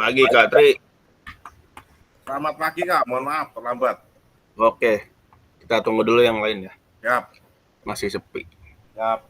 Pagi Kak Tri. Selamat pagi Kak, mohon maaf terlambat. Oke, kita tunggu dulu yang lain ya. Yap. Masih sepi. Yap.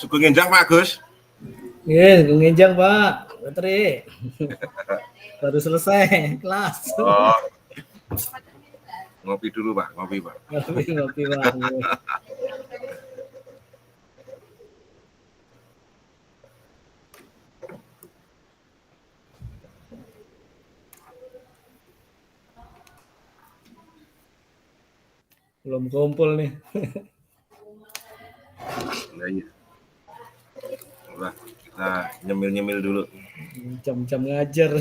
Sugeng Enjang Pak Agus. Iya, Sugeng Enjang Pak. Tri. Baru selesai kelas. Oh. Ngopi dulu Pak, ngopi Pak. Ngopi Pak. Belum kumpul nih. Nah, iya. Udah, kita nyemil-nyemil dulu. Jam-jam ngajar.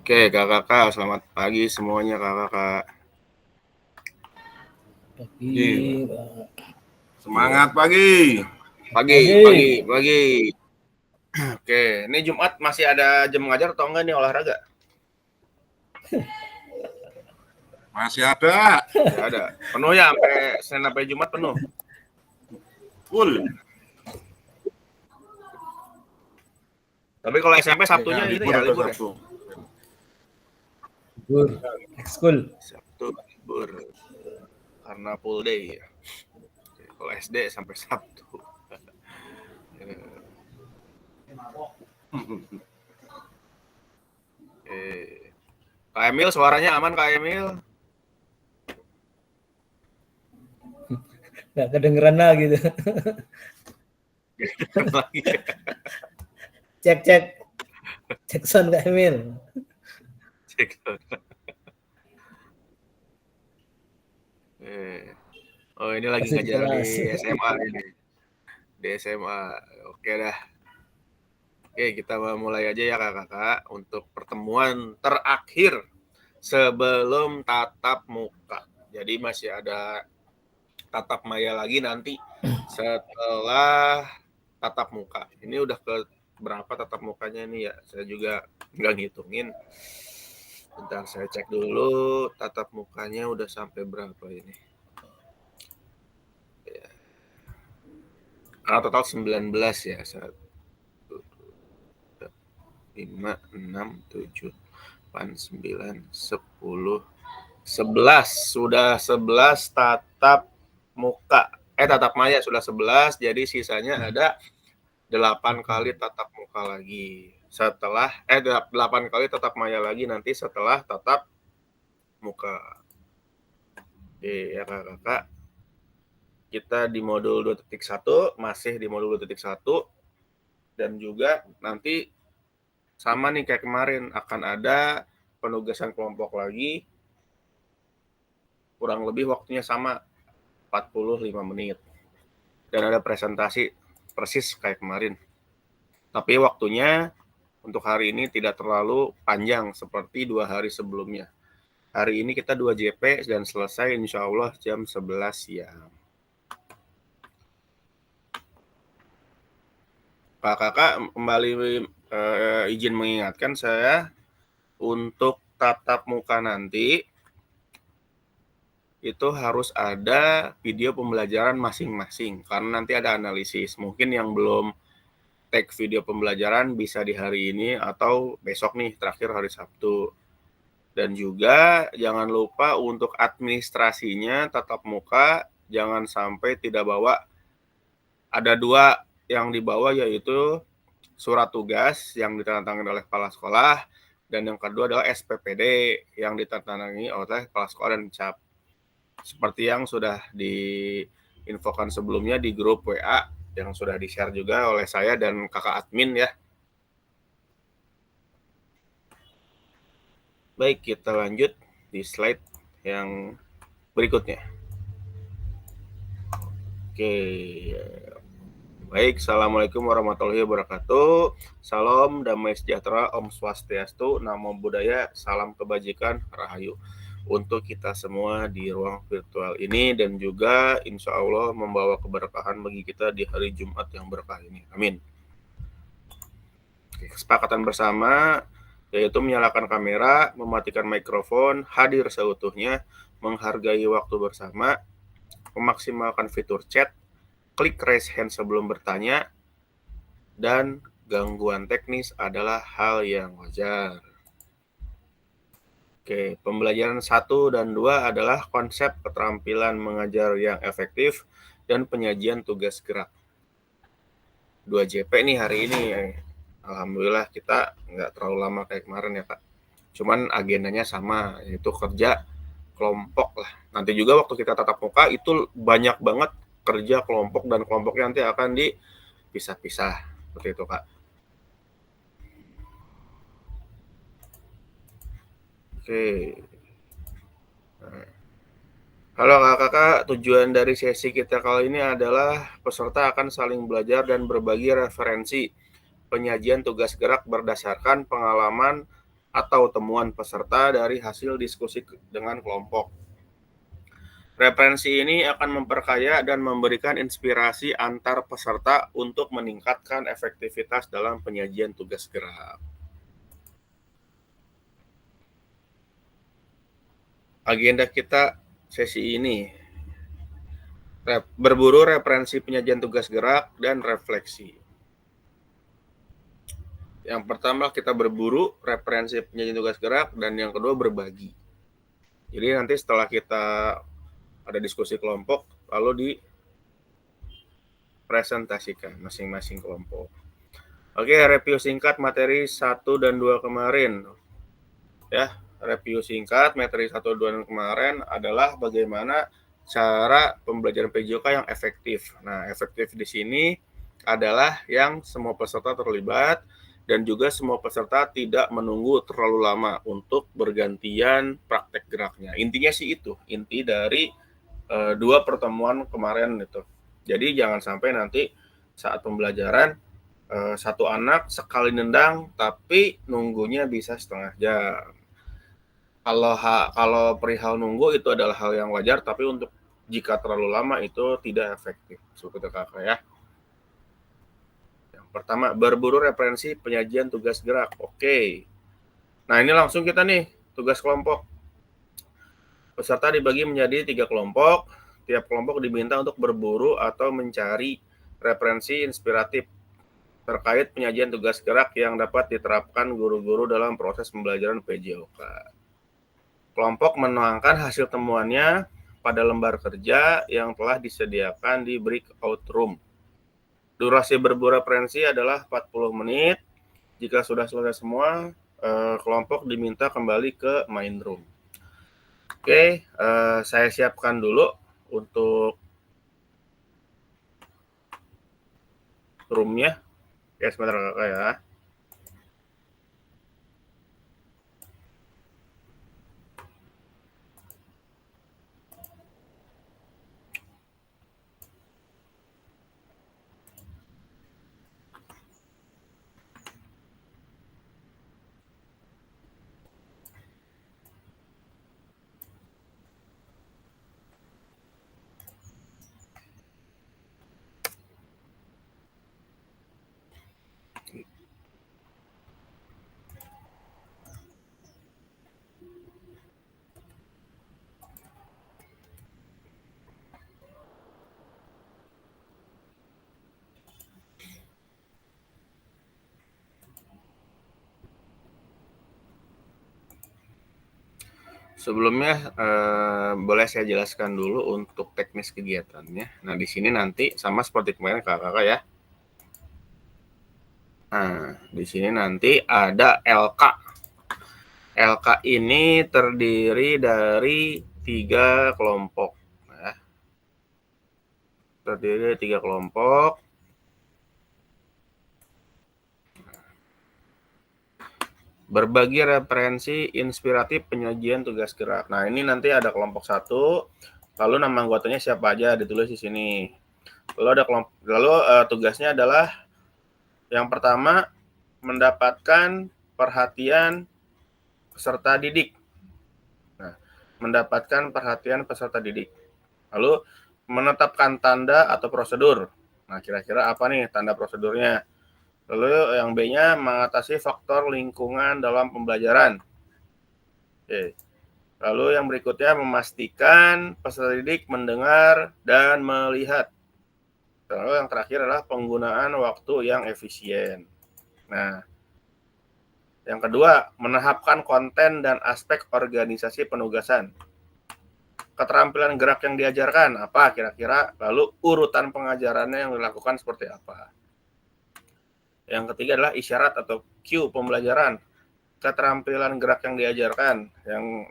Oke, kakak-kakak, selamat pagi semuanya kakak-kakak. Pagi, Iya. Pak. Semangat pagi. Pagi. Oke, ini Jumat masih ada jam ngajar atau enggak nih olahraga? Masih ada. Ya ada. Penuh ya sampai Senin sampai Jumat penuh. Full. Tapi kalau SMP Sabtunya ini Libur ya ada libur ya. Sabtu. Libur, ekskul. Sabtu libur karena full day ya. Oke, kalau SD sampai Sabtu. Kak Emil suaranya aman Kak Emil? Nggak kedengeran lah gitu. Lagi. Cek sound Kak Emil. Cek. Oh ini lagi Masih ngajar di kelas. SMA ini. Di SMA. Oke dah. Oke, kita mulai aja ya kakak-kakak untuk pertemuan terakhir sebelum tatap muka. Jadi masih ada tatap maya lagi nanti setelah tatap muka. Ini udah ke berapa tatap mukanya nih ya? Saya juga nggak ngitungin. Bentar saya cek dulu tatap mukanya udah sampai berapa ini. Ya. Total 19 ya. 5, 6, 7, 8, 9, 10, 11. Sudah 11 tatap muka. Tatap maya sudah 11, jadi sisanya ada 8 kali tatap muka lagi. Setelah 8 kali tatap maya lagi nanti setelah tatap muka. Oke, ya kakak. Kita di modul 2.1, masih di modul 2.1 dan juga nanti sama nih kayak kemarin akan ada penugasan kelompok lagi, kurang lebih waktunya sama 45 menit dan ada presentasi persis kayak kemarin, tapi waktunya untuk hari ini tidak terlalu panjang seperti 2 hari sebelumnya. Hari ini kita 2 JP dan selesai insya Allah jam 11 siang. Kakak kembali izin mengingatkan saya untuk tatap muka nanti itu harus ada video pembelajaran masing-masing karena nanti ada analisis. Mungkin yang belum take video pembelajaran bisa di hari ini atau besok nih terakhir hari Sabtu. Dan juga jangan lupa untuk administrasinya tatap muka jangan sampai tidak bawa. Ada 2 yang dibawa yaitu surat tugas yang ditandatangani oleh kepala sekolah dan yang kedua adalah SPPD yang ditandatangani oleh kepala sekolah dan cap. Seperti yang sudah diinfokan sebelumnya di grup WA yang sudah di-share juga oleh saya dan kakak admin ya. Baik, kita lanjut di slide yang berikutnya. Oke. Baik, Assalamualaikum warahmatullahi wabarakatuh. Salam, damai sejahtera, Om Swastiastu, Namo Buddhaya, salam kebajikan, Rahayu. Untuk kita semua di ruang virtual ini dan juga insya Allah membawa keberkahan bagi kita di hari Jumat yang berkah ini. Amin. Kesepakatan bersama yaitu menyalakan kamera, mematikan mikrofon, hadir seutuhnya, menghargai waktu bersama, memaksimalkan fitur chat, klik raise hand sebelum bertanya, dan gangguan teknis adalah hal yang wajar. Oke, pembelajaran 1 dan 2 adalah konsep keterampilan mengajar yang efektif dan penyajian tugas gerak. 2 JP nih hari ini. Alhamdulillah kita nggak terlalu lama kayak kemarin ya Kak. Cuman agendanya sama, yaitu kerja kelompok lah. Nanti juga waktu kita tatap muka itu banyak banget kerja kelompok dan kelompoknya nanti akan dipisah-pisah seperti itu Kak. Oke. Halo kakak-kakak, tujuan dari sesi kita kali ini adalah peserta akan saling belajar dan berbagi referensi penyajian tugas gerak berdasarkan pengalaman atau temuan peserta dari hasil diskusi dengan kelompok. Referensi ini akan memperkaya dan memberikan inspirasi antar peserta untuk meningkatkan efektivitas dalam penyajian tugas gerak. Agenda kita sesi ini, berburu referensi penyajian tugas gerak dan refleksi. Yang pertama kita berburu referensi penyajian tugas gerak, dan yang kedua berbagi. Jadi nanti setelah kita ada diskusi kelompok, lalu dipresentasikan masing-masing kelompok. Oke, review singkat materi 1 dan 2 kemarin. Ya, review singkat materi 1 dan 2 kemarin adalah bagaimana cara pembelajaran PJOK yang efektif. Nah, efektif di sini adalah yang semua peserta terlibat dan juga semua peserta tidak menunggu terlalu lama untuk bergantian praktek geraknya. Intinya sih itu, inti dari 2 pertemuan kemarin itu. Jadi jangan sampai nanti saat pembelajaran satu anak sekali nendang tapi nunggunya bisa setengah jam. Kalau perihal nunggu itu adalah hal yang wajar, tapi untuk jika terlalu lama itu tidak efektif, seperti kakak ya. Yang pertama, berburu referensi penyajian tugas gerak. Oke. Nah, ini langsung kita nih, tugas kelompok. Peserta dibagi menjadi 3 kelompok. Tiap kelompok diminta untuk berburu atau mencari referensi inspiratif terkait penyajian tugas gerak yang dapat diterapkan guru-guru dalam proses pembelajaran PJOK. Kelompok menuangkan hasil temuannya pada lembar kerja yang telah disediakan di breakout room. Durasi berburu referensi adalah 40 menit. Jika sudah selesai semua, kelompok diminta kembali ke main room. Oke, saya siapkan dulu untuk roomnya. Oke, sebentar kakak ya. Sebelumnya boleh saya jelaskan dulu untuk teknis kegiatannya. Nah, di sini nanti sama seperti kemarin kakak ya. Nah, di sini nanti ada LK. LK ini terdiri dari 3 kelompok. Ya. Terdiri dari 3 kelompok. Berbagi referensi inspiratif penyajian tugas gerak. Nah, ini nanti ada kelompok 1, lalu nama anggotanya siapa aja ditulis di sini. Lalu tugasnya adalah yang pertama mendapatkan perhatian peserta didik. Nah, mendapatkan perhatian peserta didik. Lalu menetapkan tanda atau prosedur. Nah, kira-kira apa nih tanda prosedurnya? Lalu yang B-nya mengatasi faktor lingkungan dalam pembelajaran. Oke. Lalu yang berikutnya memastikan peserta didik mendengar dan melihat. Lalu yang terakhir adalah penggunaan waktu yang efisien. Nah, yang kedua, menahapkan konten dan aspek organisasi penugasan. Keterampilan gerak yang diajarkan, apa kira-kira? Lalu urutan pengajarannya yang dilakukan seperti apa? Yang ketiga adalah isyarat atau cue pembelajaran. Keterampilan gerak yang diajarkan.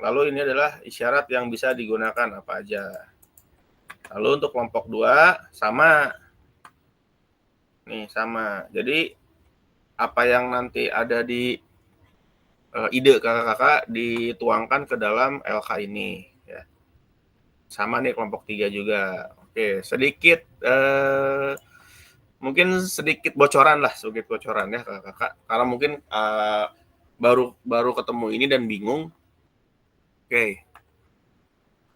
Lalu ini adalah isyarat yang bisa digunakan apa aja. Lalu untuk kelompok 2 sama. Nih sama. Jadi apa yang nanti ada di ide kakak-kakak dituangkan ke dalam LK ini ya. Sama nih kelompok 3 juga. Oke, sedikit mungkin sedikit bocoran lah, sedikit bocoran ya kakak-kakak. Karena mungkin baru ketemu ini dan bingung. Oke.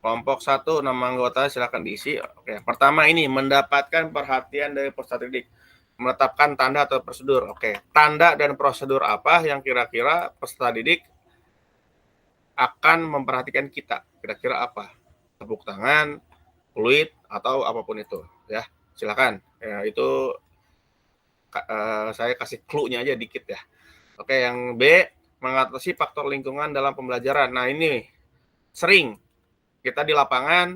Kelompok 1, nama anggota silakan diisi. Oke, pertama ini mendapatkan perhatian dari peserta didik. Menetapkan tanda atau prosedur. Oke, tanda dan prosedur apa yang kira-kira peserta didik akan memperhatikan kita? Kira-kira apa? Tepuk tangan, fluid, atau apapun itu, ya. Silakan. Ya, itu saya kasih clue-nya aja dikit ya. Oke, yang B, mengatasi faktor lingkungan dalam pembelajaran. Nah, ini sering kita di lapangan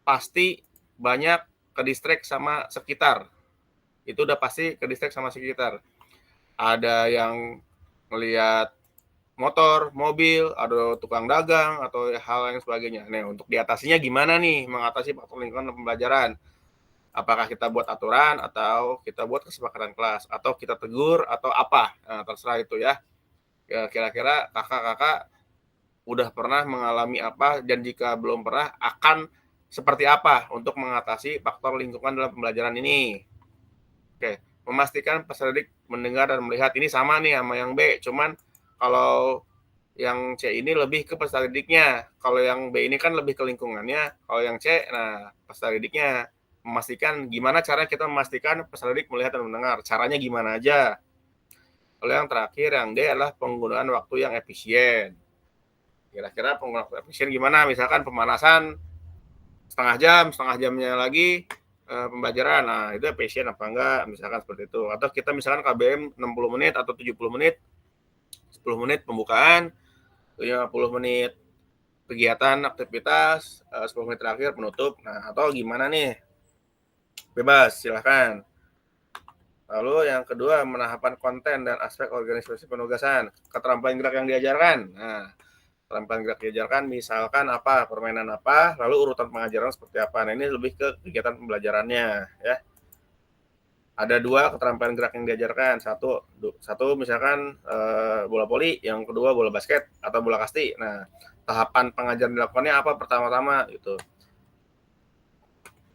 pasti banyak ke-distract sama sekitar. Itu udah pasti ke-distract sama sekitar. Ada yang melihat motor, mobil, ada tukang dagang, atau hal yang sebagainya. Nah, untuk diatasinya gimana nih mengatasi faktor lingkungan dalam pembelajaran? Apakah kita buat aturan, atau kita buat kesepakatan kelas, atau kita tegur, atau apa? Nah, terserah itu ya. Kira-kira kakak-kakak udah pernah mengalami apa, dan jika belum pernah akan seperti apa untuk mengatasi faktor lingkungan dalam pembelajaran ini. Oke, memastikan peserta didik mendengar dan melihat. Ini sama nih sama yang B, cuman kalau yang C ini lebih ke peserta didiknya. Kalau yang B ini kan lebih ke lingkungannya. Kalau yang C, nah peserta didiknya. Memastikan gimana cara kita memastikan peserta didik melihat dan mendengar. Caranya gimana aja. Kalau yang terakhir, yang D adalah penggunaan waktu yang efisien. Kira-kira penggunaan waktu efisien gimana? Misalkan pemanasan setengah jamnya lagi pembelajaran. Nah, itu efisien apa enggak? Misalkan seperti itu. Atau kita misalkan KBM 60 menit atau 70 menit, 10 menit pembukaan, 50 menit kegiatan aktivitas, 10 menit terakhir penutup. Nah, atau gimana nih? Bebas, silahkan. Lalu yang kedua, menahapan konten dan aspek organisasi penugasan. Keterampilan gerak yang diajarkan. Nah, keterampilan gerak diajarkan misalkan apa, permainan apa, lalu urutan pengajaran seperti apa. Nah, ini lebih ke kegiatan pembelajarannya ya. Ada 2 keterampilan gerak yang diajarkan. Satu misalkan bola voli, yang kedua bola basket atau bola kasti. Nah, tahapan pengajaran dilakukannya apa pertama-tama gitu.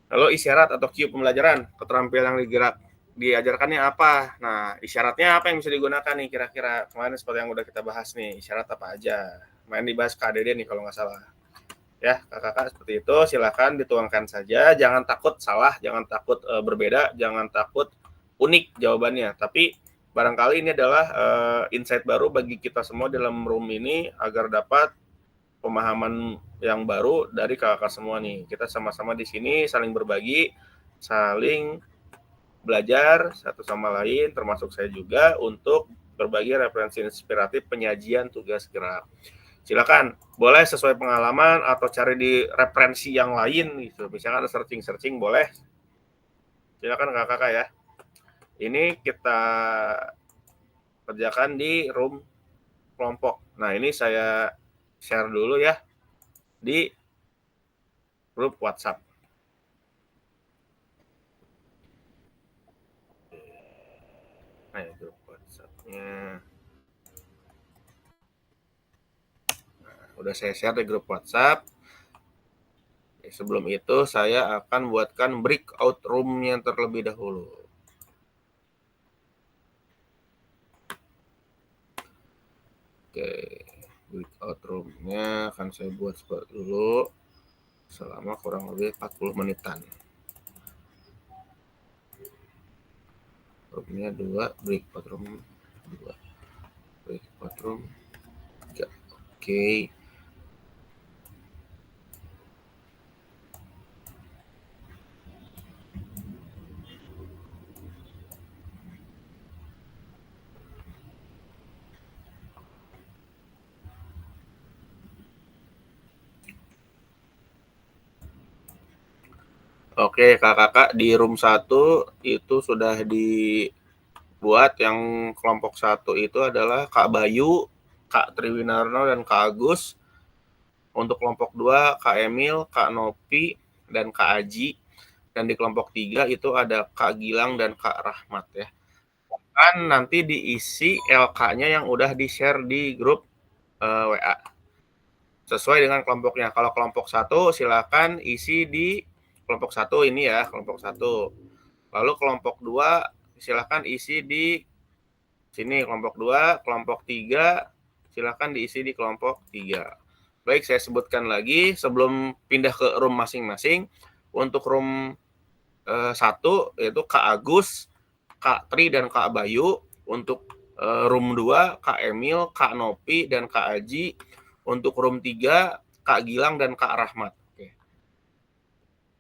Lalu isyarat atau cue pembelajaran, keterampilan yang diajarkannya apa. Nah, isyaratnya apa yang bisa digunakan nih kira-kira? Kemarin seperti yang udah kita bahas nih, isyarat apa aja. Main dibahas KDD nih kalau nggak salah. Ya, kakak-kakak seperti itu, silakan dituangkan saja. Jangan takut salah, jangan takut berbeda, jangan takut unik jawabannya. Tapi barangkali ini adalah insight baru bagi kita semua dalam room ini agar dapat pemahaman yang baru dari kakak-kakak semua nih. Kita sama-sama di sini saling berbagi, saling belajar satu sama lain, termasuk saya juga, untuk berbagi referensi inspiratif penyajian tugas gerak. Silakan, boleh sesuai pengalaman atau cari di referensi yang lain gitu. Misalkan searching boleh. Silakan kakak-kakak ya. Ini kita kerjakan di room kelompok. Nah, ini saya share dulu ya di grup WhatsApp. Nah, grup WhatsApp-nya. Udah saya share di grup WhatsApp. Sebelum itu saya akan buatkan breakout room-nya terlebih dahulu. Oke, breakout room-nya akan saya buat dulu selama kurang lebih 40 menitan. Room-nya 2, breakout room 2, breakout room 3. Oke. Oke, kakak-kakak di room 1 itu sudah dibuat. Yang kelompok 1 itu adalah Kak Bayu, Kak Triwinarno, dan Kak Agus. Untuk kelompok 2, Kak Emil, Kak Nopi, dan Kak Aji. Dan di kelompok 3 itu ada Kak Gilang dan Kak Rahmat ya. Kan nanti diisi LK-nya yang udah di-share di grup WA. Sesuai dengan kelompoknya. Kalau kelompok 1 silakan isi di kelompok 1 ini ya, kelompok 1. Lalu kelompok 2 silakan isi di sini kelompok 2, kelompok 3 silakan diisi di kelompok 3. Baik, saya sebutkan lagi sebelum pindah ke room masing-masing. Untuk room 1 yaitu Kak Agus, Kak Tri, dan Kak Bayu. Untuk room 2 Kak Emil, Kak Nopi, dan Kak Aji. Untuk room 3 Kak Gilang dan Kak Rahmat. Oke.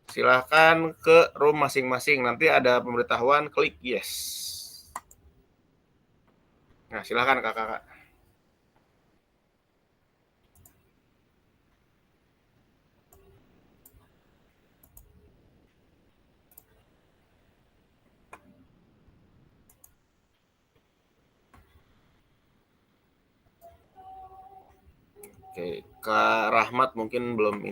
Silahkan ke room masing-masing. Nanti ada pemberitahuan, klik yes. Nah, silahkan kakak-kakak. Oke, Kak Rahmat mungkin belum.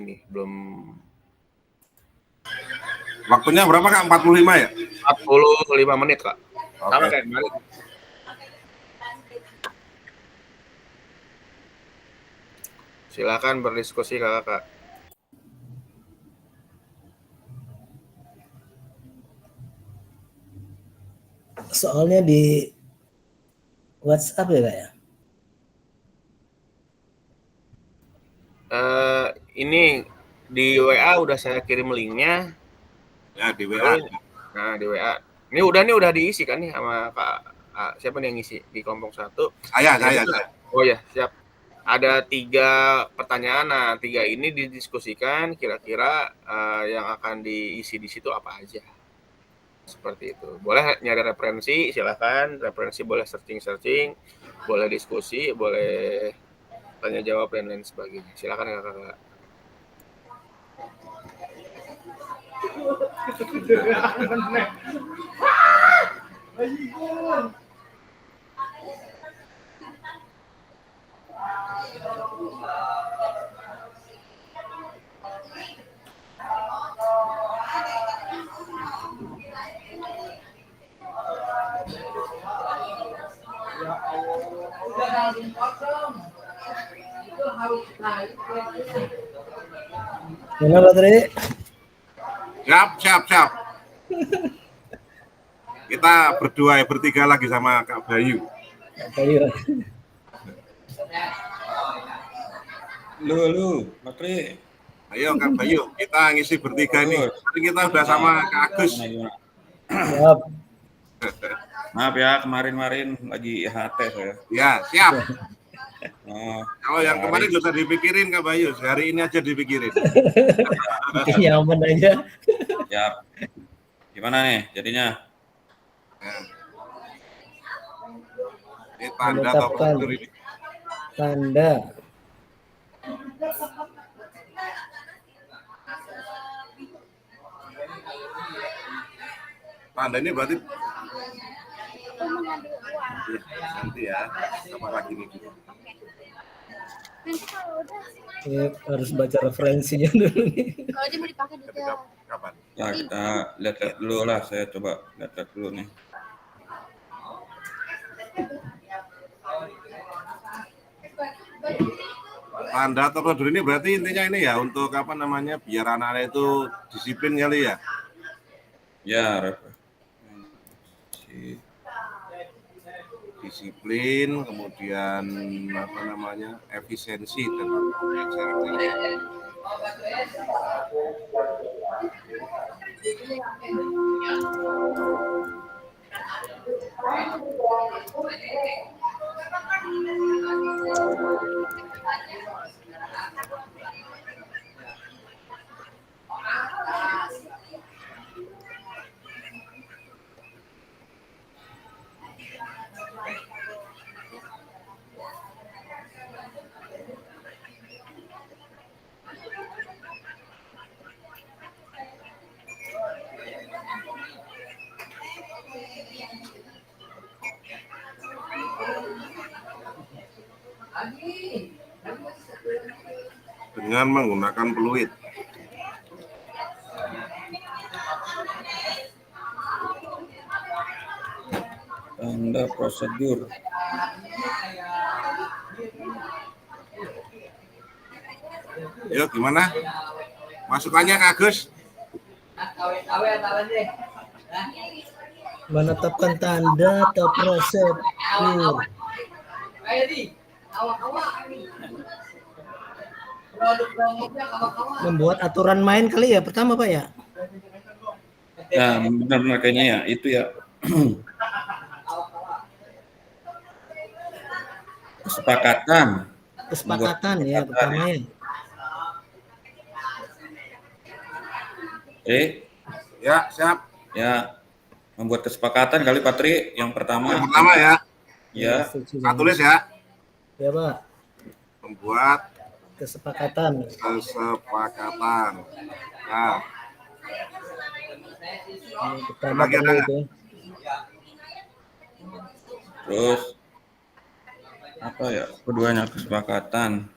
Waktunya berapa Kak? 45 ya? 45 menit, Kak. Sama Oke. kayak kemarin. Silakan berdiskusi kakak. Soalnya di WhatsApp ya Kak ya? Ini di WA udah saya kirim linknya. Ya di WA. Nah, di WA. Ini udah diisi kan nih sama Kak. Siapa nih yang ngisi di kelompok 1? Saya. Oh ya, siap. Ada 3 pertanyaan. Nah, 3 ini didiskusikan kira-kira yang akan diisi di situ apa aja. Seperti itu. Boleh nyari referensi, silakan. Referensi boleh searching, boleh diskusi, boleh tanya jawab dan lain sebagainya. Silakan kakak. Mana Pak Tri? Siap. Kita bertiga lagi sama Kak Bayu. Bayu. Lu, Pak Tri. Ayo Kak Bayu, kita ngisi bertiga nih. Tadi kita udah sama Kak Agus. Siap. Maaf ya, kemarin lagi HT saya. Ya, siap. Oh, Kalau yang kemarin gak usah dipikirin Kak Bayu, hari ini aja dipikirin. Nyaman aja. siap. Gimana nih jadinya? Ya. Ini tanda atau prosedur ini. Tanda. Tanda ini berarti nanti ya, apa lagi nih? Nanti kalau udah Ini harus baca referensinya dulu nih. kalau dia mau dipakai detail. Kapan? Ya kita lihat dulu lah. Saya coba lihat dulu nih. Tanda atau prosedur ini berarti intinya ini ya untuk apa namanya biar anak-anak itu disiplin kali ya. Ya, Disiplin, kemudian apa namanya efisiensi dan lain-lain. Dengan menggunakan peluit. tanda prosedur. Yuk gimana? Masukannya Kak Agus? Menetapkan tanda atau prosedur. Membuat aturan main kali ya pertama Pak ya. Ya, benar-benar kayaknya ya, itu ya. Kesepakatan. Kesepakatan ya pertama ya. Ya, siap. Ya, membuat kesepakatan kali Patri yang pertama. Yang pertama ya. Ya, Saya tulis ya. Ya Pak. Membuat Kesepakatan. Nah, Yang pertama Lagi ada dulu nggak? itu. terus apa ya? Keduanya kesepakatan.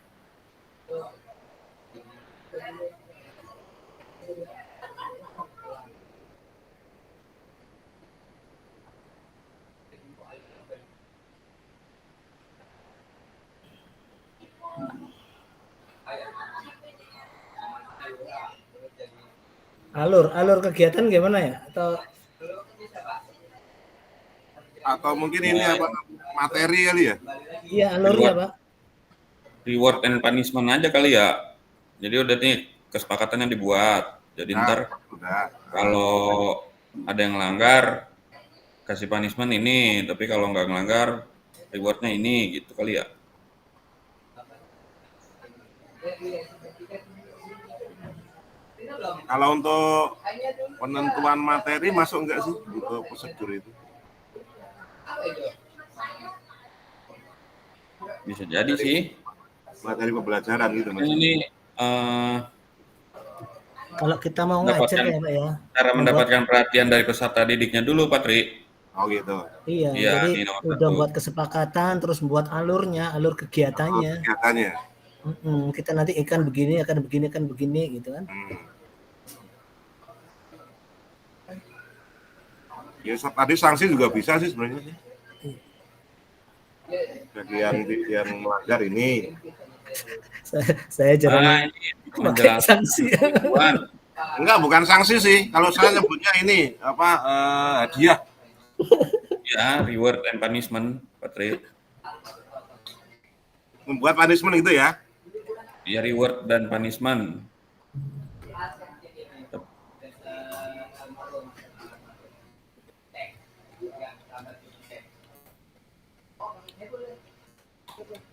Alur kegiatan gimana ya? Atau mungkin ini apa materi kali ya? Iya alurnya Pak. Reward and punishment aja kali ya. Jadi udah nih kesepakatan yang dibuat. Jadi Nah, ntar udah. kalau ada yang langgar kasih punishment ini, tapi kalau nggak ngelanggar rewardnya ini gitu kali ya. Kalau untuk penentuan materi masuk enggak sih untuk prosedur itu? Bisa jadi sih. Materi pembelajaran gitu Mas. Ini Kalau kita mau ngajar ya Pak ya. cara mendapatkan perhatian dari peserta didiknya dulu, Patri. Oh gitu. Iya, Iya, jadi ini nomor udah satu. buat kesepakatan, terus buat alurnya, alur kegiatannya. Kegiatannya. Kita nanti akan begini gitu kan. Ya tadi sanksi juga bisa sih sebenarnya sih. Bagi yang melanggar ini. Saya jarang Ini pakai menjelaskan sanksi. ketentuan. Enggak, bukan sanksi sih. Kalau saya nyebutnya ini apa hadiah. Ya, reward and punishment, Patri. Membuat punishment itu ya. Ya, reward dan punishment.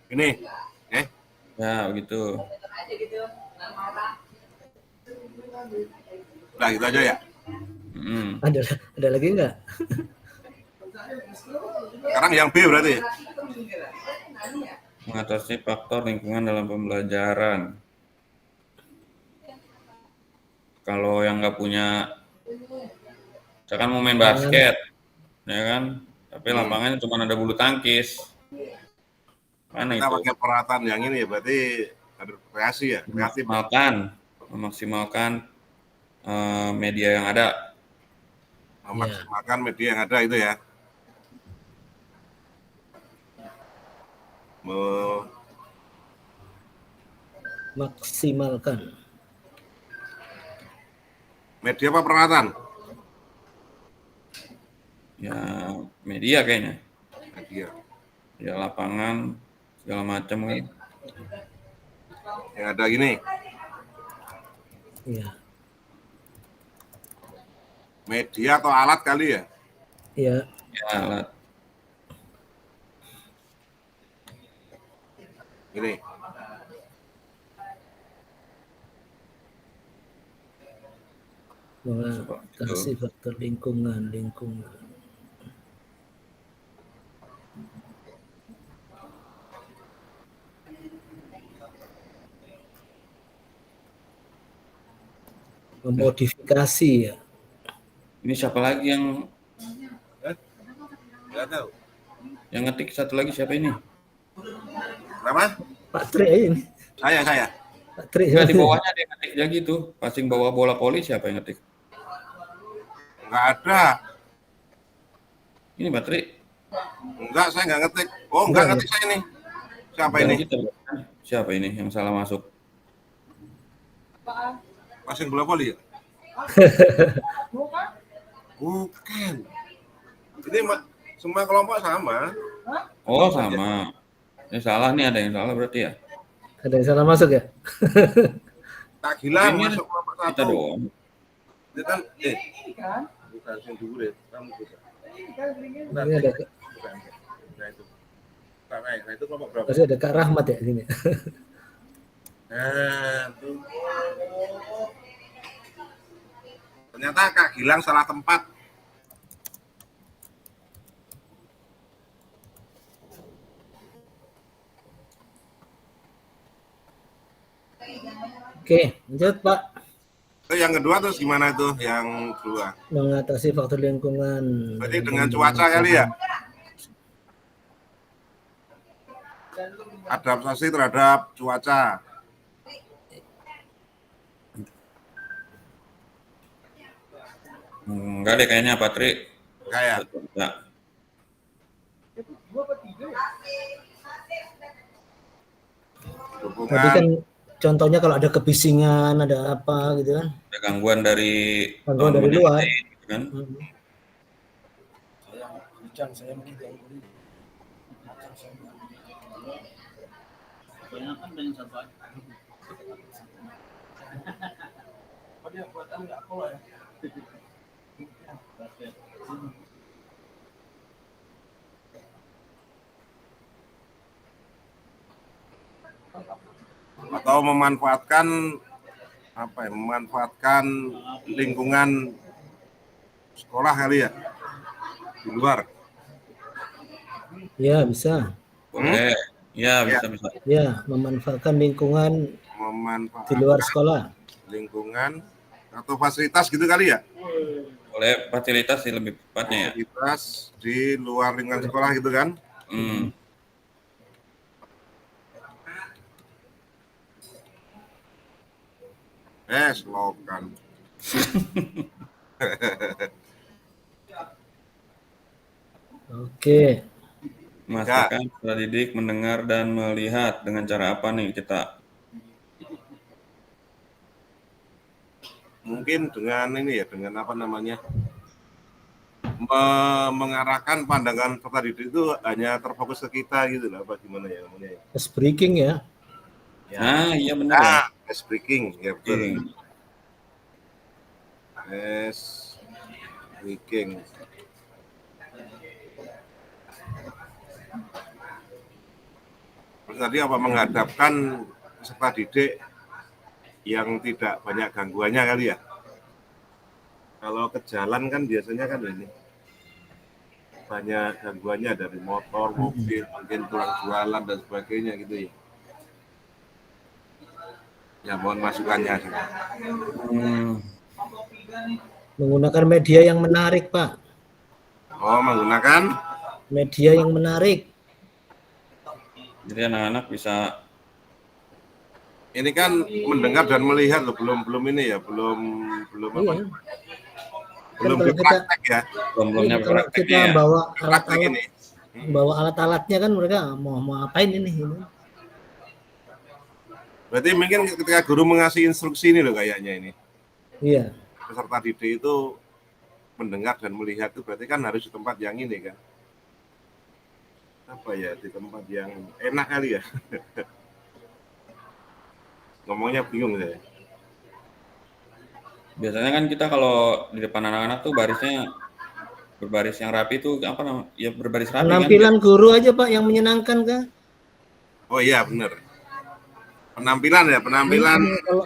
Ini. Ya, begitu. Nah, gitu aja ya. Ada lagi nggak? Sekarang yang B berarti. Mengatasi faktor lingkungan dalam pembelajaran. Kalau yang nggak punya, misalkan mau main basket, ya kan? Tapi lapangannya cuma ada bulu tangkis. Mana Kita itu? pakai peralatan yang ini ya, berarti ada kreasi ya, kreatif. Memaksimalkan media yang ada. Memaksimalkan media yang ada itu ya. Maksimalkan. Media apa peralatan? Ya, media kayaknya. Media. Ya, lapangan, segala macam kan. Yang ada gini. Iya. Media atau alat kali ya? Iya. Ya, alat. Ini. Mengatasi faktor lingkungan. Memodifikasi ya. Ini siapa lagi yang Nggak tahu. ngetik? Satu lagi siapa ini? Kenapa? Pak Tri ini. Saya. Pak Tri. Enggak, di bawahnya dia ngetik lagi tuh. Passing bawah bola voli siapa yang ngetik? Nggak ada. Ini Patri. Enggak, saya nggak ngetik. Oh, nggak ngetik saya ini. Siapa ini? Kita, siapa ini yang salah masuk? Passing bola voli ya? Bukan. Ini semua kelompok sama. Oh, sama. Ini salah nih, ada yang salah berarti ya. Ada yang salah masuk ya? Kak Gilang Ini masuk kelompok kita 1. doang. Itu kan bukan yang dulu deh. Kamu bisa. Ini ada Bukan. Nah itu. Nah itu kelompok berapa? pasti ada Kak Rahmat ya sini. Nah, tuh. Ternyata Kak Gilang salah tempat. Oke, lanjut Pak. Itu yang kedua terus gimana itu? Yang kedua. Mengatasi faktor lingkungan. Berarti dengan cuaca kali ya? Adaptasi terhadap cuaca. Enggak deh kayaknya Patri. Kayak Ya. Tadi dukungan kan contohnya kalau ada kebisingan, ada apa gitu kan. Ada gangguan dari Gangguan dari dunia luar. lain, gitu kan. atau memanfaatkan apa ya? Memanfaatkan lingkungan sekolah kali ya di luar. Ya, bisa. Boleh. Ya, Ya. bisa. Ya, memanfaatkan lingkungan di Memanfaatkan luar sekolah. lingkungan atau fasilitas gitu kali ya? Boleh fasilitas sih lebih tepatnya ya. Fasilitas di luar lingkungan sekolah gitu kan? Hmm. Slogan. Oke. Memastikan peserta didik mendengar dan melihat dengan cara apa nih kita? Mungkin dengan ini ya, dengan apa namanya? Mengarahkan pandangan peserta didik itu hanya terfokus ke kita gitu loh, apa gimana ya namanya? Ice breaking ya. Nah, iya benar ya. Ice breaking, ya betul. Oke. Ice breaking. Terus tadi apa menghadapkan peserta didik yang tidak banyak gangguannya kali ya? Kalau ke jalan kan biasanya kan ini banyak gangguannya dari motor, mobil, mungkin tukang jualan dan sebagainya gitu ya. Ya mohon masukannya. Menggunakan media yang menarik, Pak. Oh, menggunakan Media yang menarik. Jadi anak-anak bisa ini kan mendengar dan melihat loh, belum ini ya, belum Iya. apa, Kan belum kalau kita dipraktek ya. belumnya kalau kita prakteknya ya. bawa Praktek alat-alat, ini. bawa alat-alatnya kan mereka mau ngapain ini gitu. Berarti mungkin ketika guru mengasih instruksi ini loh kayaknya ini. Iya. Peserta didik itu mendengar dan melihat itu berarti kan harus di tempat yang ini kan. Apa ya, di tempat yang enak kali ya. Ngomongnya bingung saya. Biasanya kan kita kalau di depan anak-anak tuh barisnya berbaris yang rapi tuh apa namanya? Ya berbaris rapi kan. Penampilan guru aja, Pak, yang menyenangkan kan? Oh iya benar. Penampilan ya, penampilan. Kalau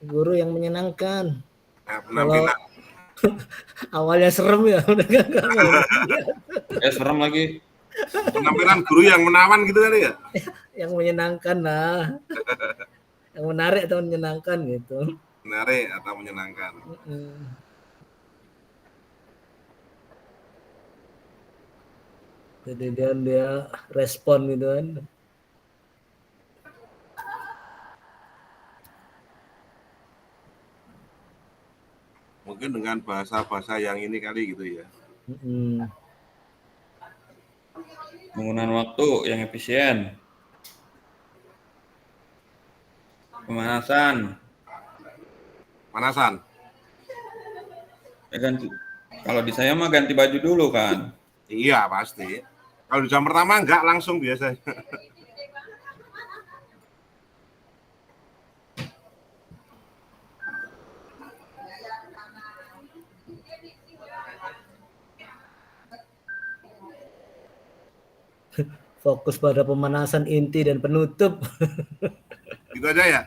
guru yang menyenangkan. Nah, penampilan. Awalnya serem ya, mereka nggak mau. Serem lagi. Penampilan guru yang menawan gitu kali ya. Yang menyenangkan lah. Yang menarik atau menyenangkan gitu. Menarik atau menyenangkan. Jadi dia respon gitu kan. Mungkin dengan bahasa-bahasa yang ini kali gitu ya. Penggunaan waktu yang efisien. Pemanasan. Ya ganti. Kalau di saya mah ganti baju dulu kan. Iya pasti. Kalau di jam pertama enggak langsung biasanya. Fokus pada pemanasan inti dan penutup. Gitu aja ya.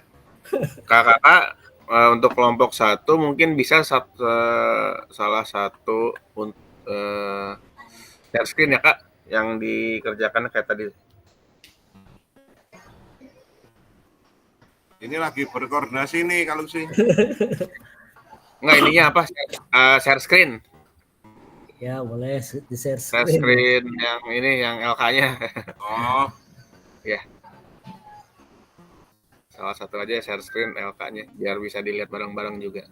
Kakak untuk kelompok 1 mungkin bisa salah satu share screen ya Kak, yang dikerjakan kayak tadi. Ini lagi berkoordinasi nih kalau sih. Enggak, ininya apa? Share screen. Ya, boleh di-share Share screen. screen yang ini, yang LK-nya. Oh, Ya. Salah satu aja share screen LK-nya, biar bisa dilihat bareng-bareng juga.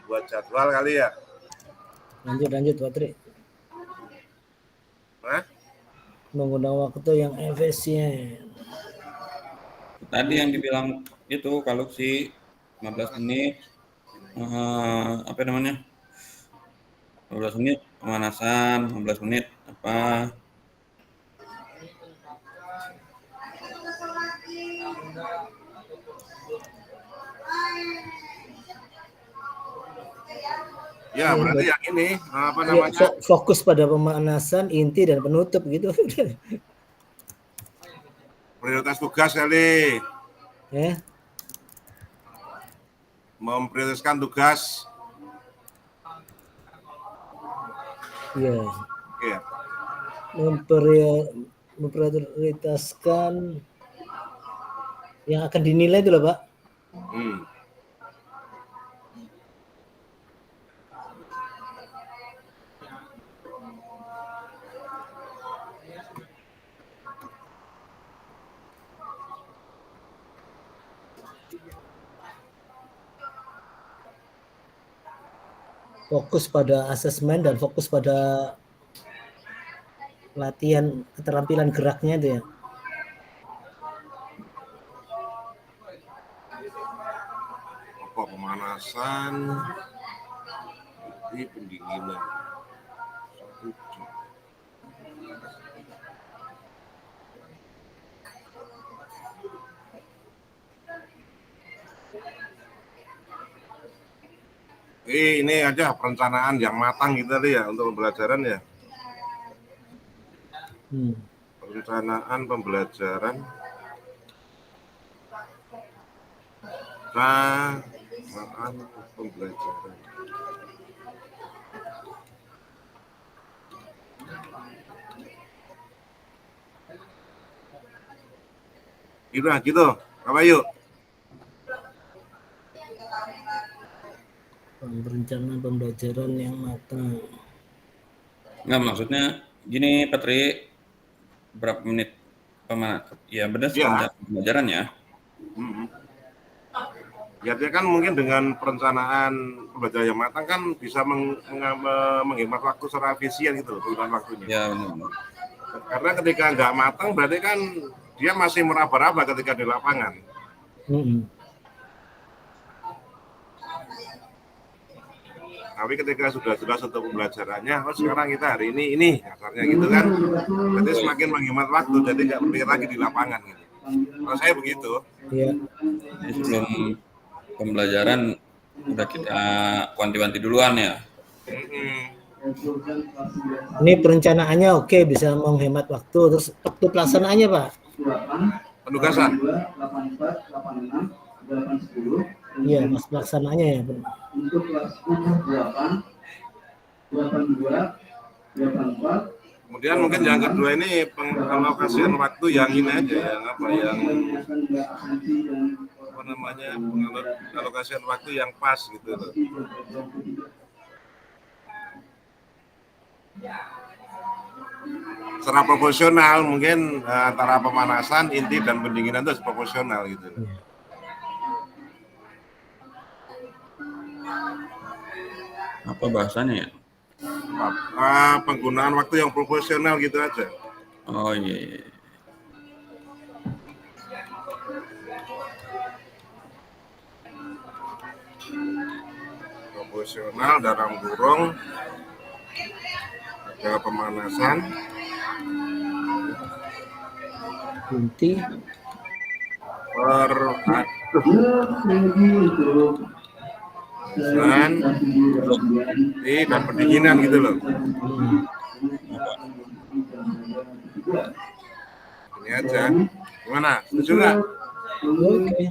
membuat jadwal kali ya. Lanjut Pak Tri. Hah? Menggunakan waktu yang efisien. Tadi yang dibilang itu kalau si 15 menit apa namanya? 15 menit pemanasan, 15 menit apa? Ya, berarti yang ini apa namanya? Ya, fokus pada pemanasan inti dan penutup gitu. Prioritas tugas kali. Ya. Memprioritaskan tugas. Iya. Iya. Memprioritaskan yang akan dinilai itu loh Pak. Fokus pada asesmen dan fokus pada latihan keterampilan geraknya itu ya. Apa pemanasan di pendinginan. Ini aja perencanaan yang matang gitu tadi ya untuk pembelajaran ya. Perencanaan pembelajaran. Perencanaan pembelajaran. Gitu. Apa yuk? Perencanaan pembelajaran yang matang. Enggak, maksudnya gini Patri, berapa menit ya benar perencanaan pembelajaran ya. Ya, dia kan mungkin dengan perencanaan pembelajaran yang matang kan bisa menghemat waktu secara efisien gitu loh, penggunaan waktunya. Ya, benar. Karena ketika nggak matang berarti kan dia masih meraba-raba ketika di lapangan. Tapi ketika sudah jelas untuk pembelajarannya, sekarang kita hari ini kasarnya gitu kan, berarti semakin menghemat waktu, jadi nggak berpikir lagi di lapangan gitu. Kalau saya begitu. Iya. Jadi sebelum pembelajaran udah kita wanti-wanti duluan ya. Ini perencanaannya oke, bisa menghemat waktu. Terus waktu pelaksanaannya Pak? Penugasan. Iya, mas pelaksanaannya ya. Untuk kelas 8, 82, 84. Kemudian mungkin yang kedua ini pengalokasian waktu yang ini aja, pengalokasian waktu yang pas gitu loh. secara proporsional mungkin antara pemanasan, inti dan pendinginan itu harus proporsional gitu. Apa bahasanya ya? Penggunaan waktu yang proporsional gitu aja. Oh iya. Proporsional dalam kurung ada pemanasan, Inti. per dan pendinginan gitu loh. Ini aja. Gimana? Setuju nggak? Oke.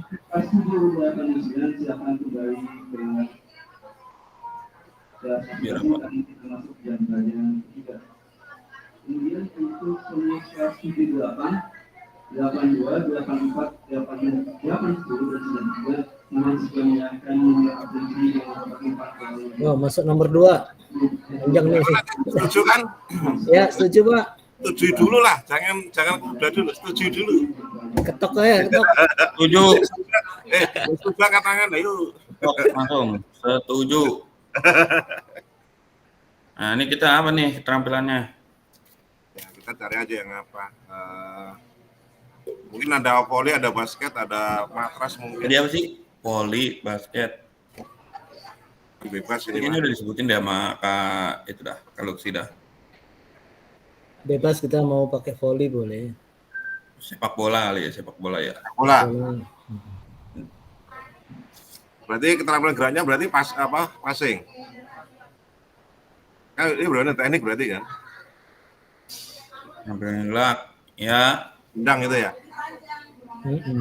Biar apa? Kemudian untuk komunikasi D8, 82, 84, 86, 10, dan 93 mohon segera menyerahkan nomor absensi yang dapat 4 kali. Oh, masuk nomor 2. Panjang nih. Setuju kan? Ya, setuju, Pak. Setuju dulu lah, jangan udah dulu, setuju dulu. Ketok aja, ketok. Setuju. Setuju angkat tangan, ayo. Langsung. Setuju. Nah, ini kita apa nih keterampilannya? Ya, kita cari aja yang apa. Mungkin ada volley, ada basket, ada matras mungkin. Jadi apa sih? Voli, basket. Bebas ini. Ini udah disebutin deh sama Kak itu dah, kalau sih dah. Bebas kita mau pakai volley boleh. Sepak bola kali ya, sepak bola ya. Bola. Berarti keterampilan geraknya berarti passing. Kan ini berarti teknik berarti kan? Keterampilan gerak, ya. Tendang itu ya?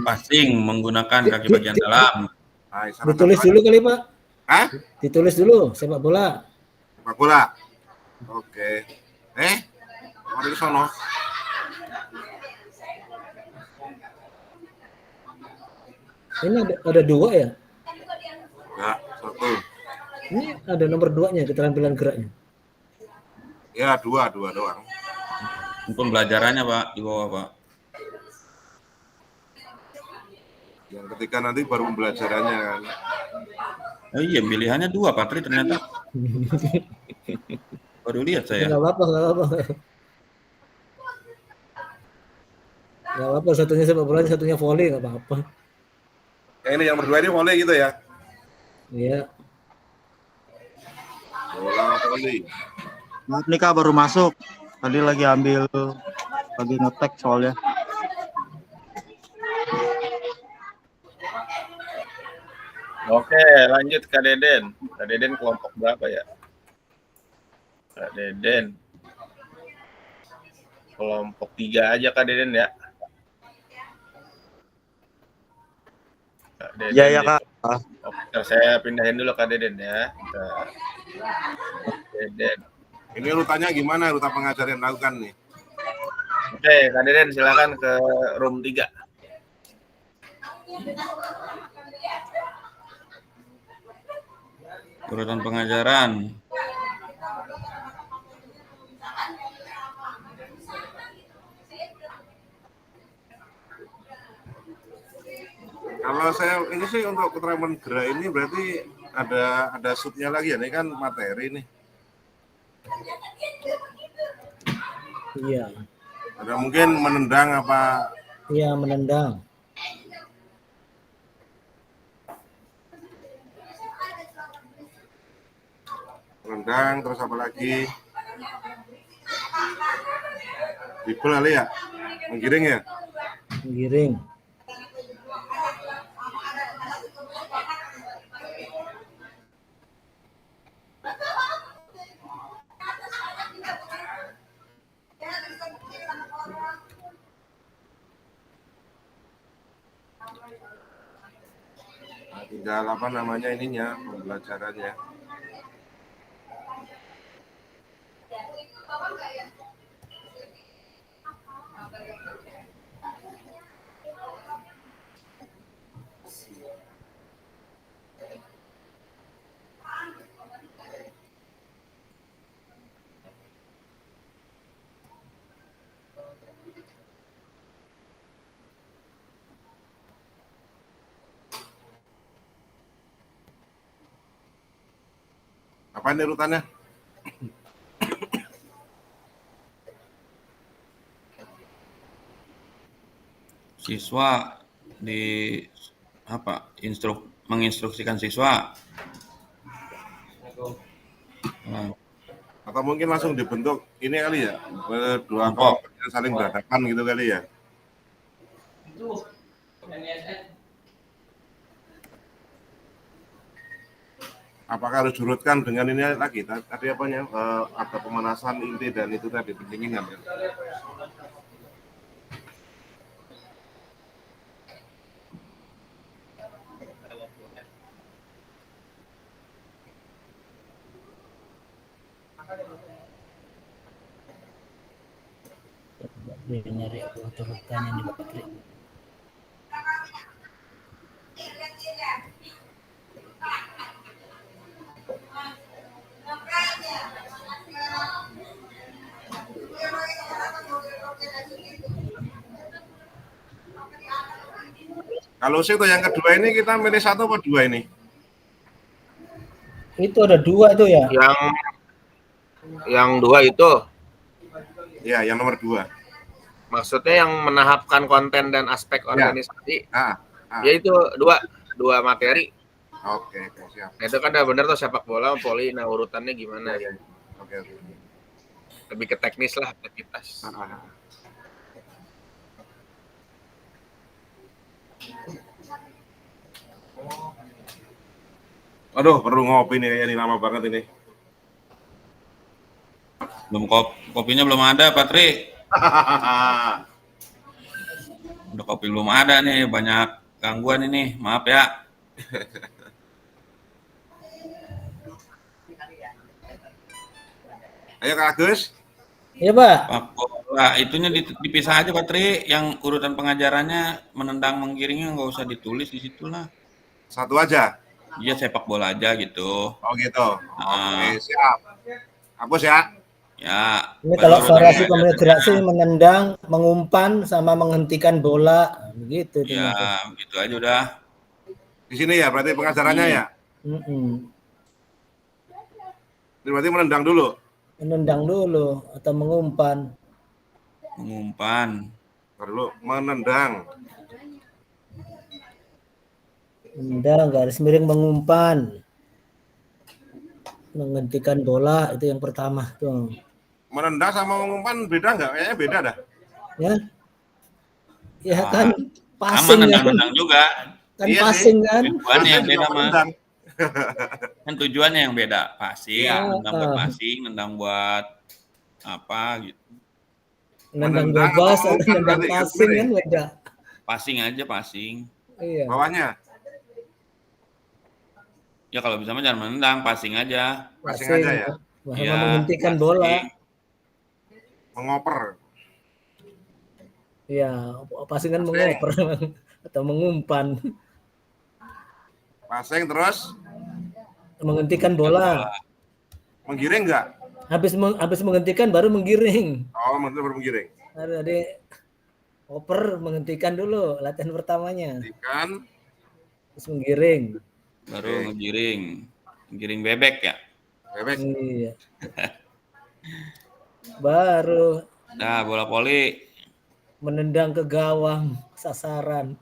Passing menggunakan kaki bagian dalam. Ditulis dulu kali, Pak. Hah? Ditulis dulu sepak bola. Sepak bola. Oke. Mari ke sono. Ini ada 2 ya? Ya, 1. Ini ada nomor 2-nya keterampilan geraknya. Ya, 2 doang. Pembelajarannya Pak di bawah Pak. Yang ketiga nanti baru pembelajarannya kan. Oh iya, pilihannya 2 Patri ternyata. Baru lihat saya. Nggak apa-apa. Nggak apa-apa, satunya sepak bola, satunya volley, nggak apa-apa. Yang ini yang berdua ini volley gitu ya? Iya. Bola volley. Maaf nih Kak, baru masuk. Tadi lagi ngetek soalnya. Oke, lanjut Kak Deden. Kak Deden kelompok berapa ya? Kak Deden. Kelompok 3 aja Kak Deden ya. Kak Deden. Ya Kak. Oke, saya pindahin dulu Kak Deden ya. Deden. Ini rutanya gimana? Ruta pengajar yang lakukan nih. Oke, Kak Deden silakan ke room 3. Urutan pengajaran. Kalau saya ini sih untuk keterampilan gerak ini berarti ada subnya lagi ya, ini kan materi nih. Iya. Ada mungkin menendang apa? Iya, menendang. Menendang, terus apa lagi? Dribble kali ya? Menggiring ya? Menggiring. Nah, tinggal apa namanya ininya, pembelajarannya. Berapa ini urutannya? Siswa menginstruksikan siswa. Nah, Atau mungkin langsung dibentuk ini kali ya, dua Kelompok. kelompok yang saling berhadapan gitu kali ya. Apakah harus diurutkan dengan ini lagi? Tadi apanya? Ada pemanasan inti dan itu tadi pendinginan kan? Dia nyari urutannya di baterai. Kalau sih yang kedua ini kita milih satu atau dua ini? Itu ada 2 tuh ya. Yang 2 itu Ya, yang nomor 2. maksudnya yang menahapkan konten dan aspek organisasi. Ya itu dua materi. Oke, siap. Nah, itu kan udah bener tuh sepak bola, voli. Nah, urutannya gimana? Ya. Oke. Lebih ke teknis lah, aktivitas. Aduh, perlu ngopi nih kayaknya lama banget ini. Kopinya belum ada, Patri. Udah kopi belum ada nih, banyak gangguan ini. Maaf ya. Ayo Kak Agus. Iya, Pak. Nah, itunya dipisah aja, Patri. Yang urutan pengajarannya menendang menggiringnya nggak usah ditulis di situ lah. Satu aja. Iya, sepak bola aja gitu. Oh gitu. Nah. Oke, siap. Hapus ya. Ya. Ini kalau variasi pemilihan gerak sih menendang, mengumpan, sama menghentikan bola, begitu. Ya, gitu aja udah. Di sini ya, berarti pengajarannya ya. Ini berarti menendang dulu. Menendang dulu atau mengumpan. Mengumpan. Dulu menendang. Menendang, garis miring, mengumpan. Menghentikan bola itu yang pertama tuh. Menendang sama mengumpan beda nggak? Kayaknya beda dah. Ya kan passing sama nendang-nendang juga. Kan iya passing sih. kan. Tujuannya yang beda mah. Kan tujuannya yang beda. Passing, nendang buat passing, nendang buat apa gitu. Nendang bebas atau nendang passing kan beda. Passing aja, passing. Iya. Bawahnya. Ya kalau bisa mah jangan menendang, passing aja. Passing aja ya. Ya, menghentikan bola. Mengoper. Iya, passing kan mengoper atau mengumpan. Passing terus menghentikan bola. Menggiring enggak? Habis menghentikan baru menggiring. Oh, baru menggiring. Tadi oper, menghentikan dulu latihan pertamanya. Hentikan. Terus menggiring. Baru ngegiring. Menggiring bebek ya? Bebek. Iya. Baru. Nah, bola voli. Menendang ke gawang, sasaran.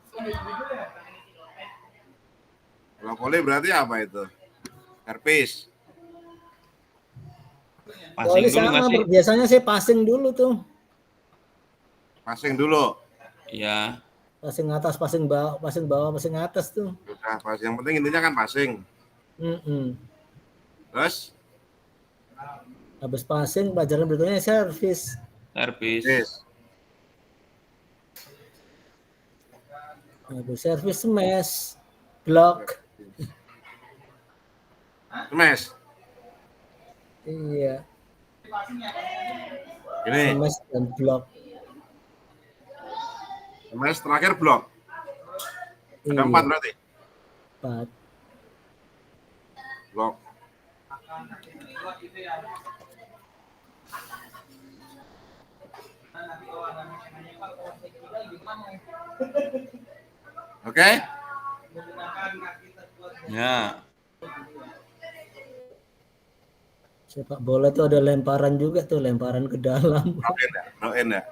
Bola voli berarti apa itu? Servis. Passing dulu nggak sih? Biasanya saya passing dulu tuh. Passing dulu. Iya. Passing atas, passing bawah, passing atas tuh. Sudah, pas yang penting intinya kan passing. Terus? Habis passing, pelajaran berikutnya servis. Servis. Habis servis smash, block. Smash. Iya. Ini. Smash dan block. Smash terakhir block. Ada 4 berarti? 4. Block. Oke? Ya. Sepak bola tuh ada lemparan juga tuh, lemparan ke dalam. No end ya.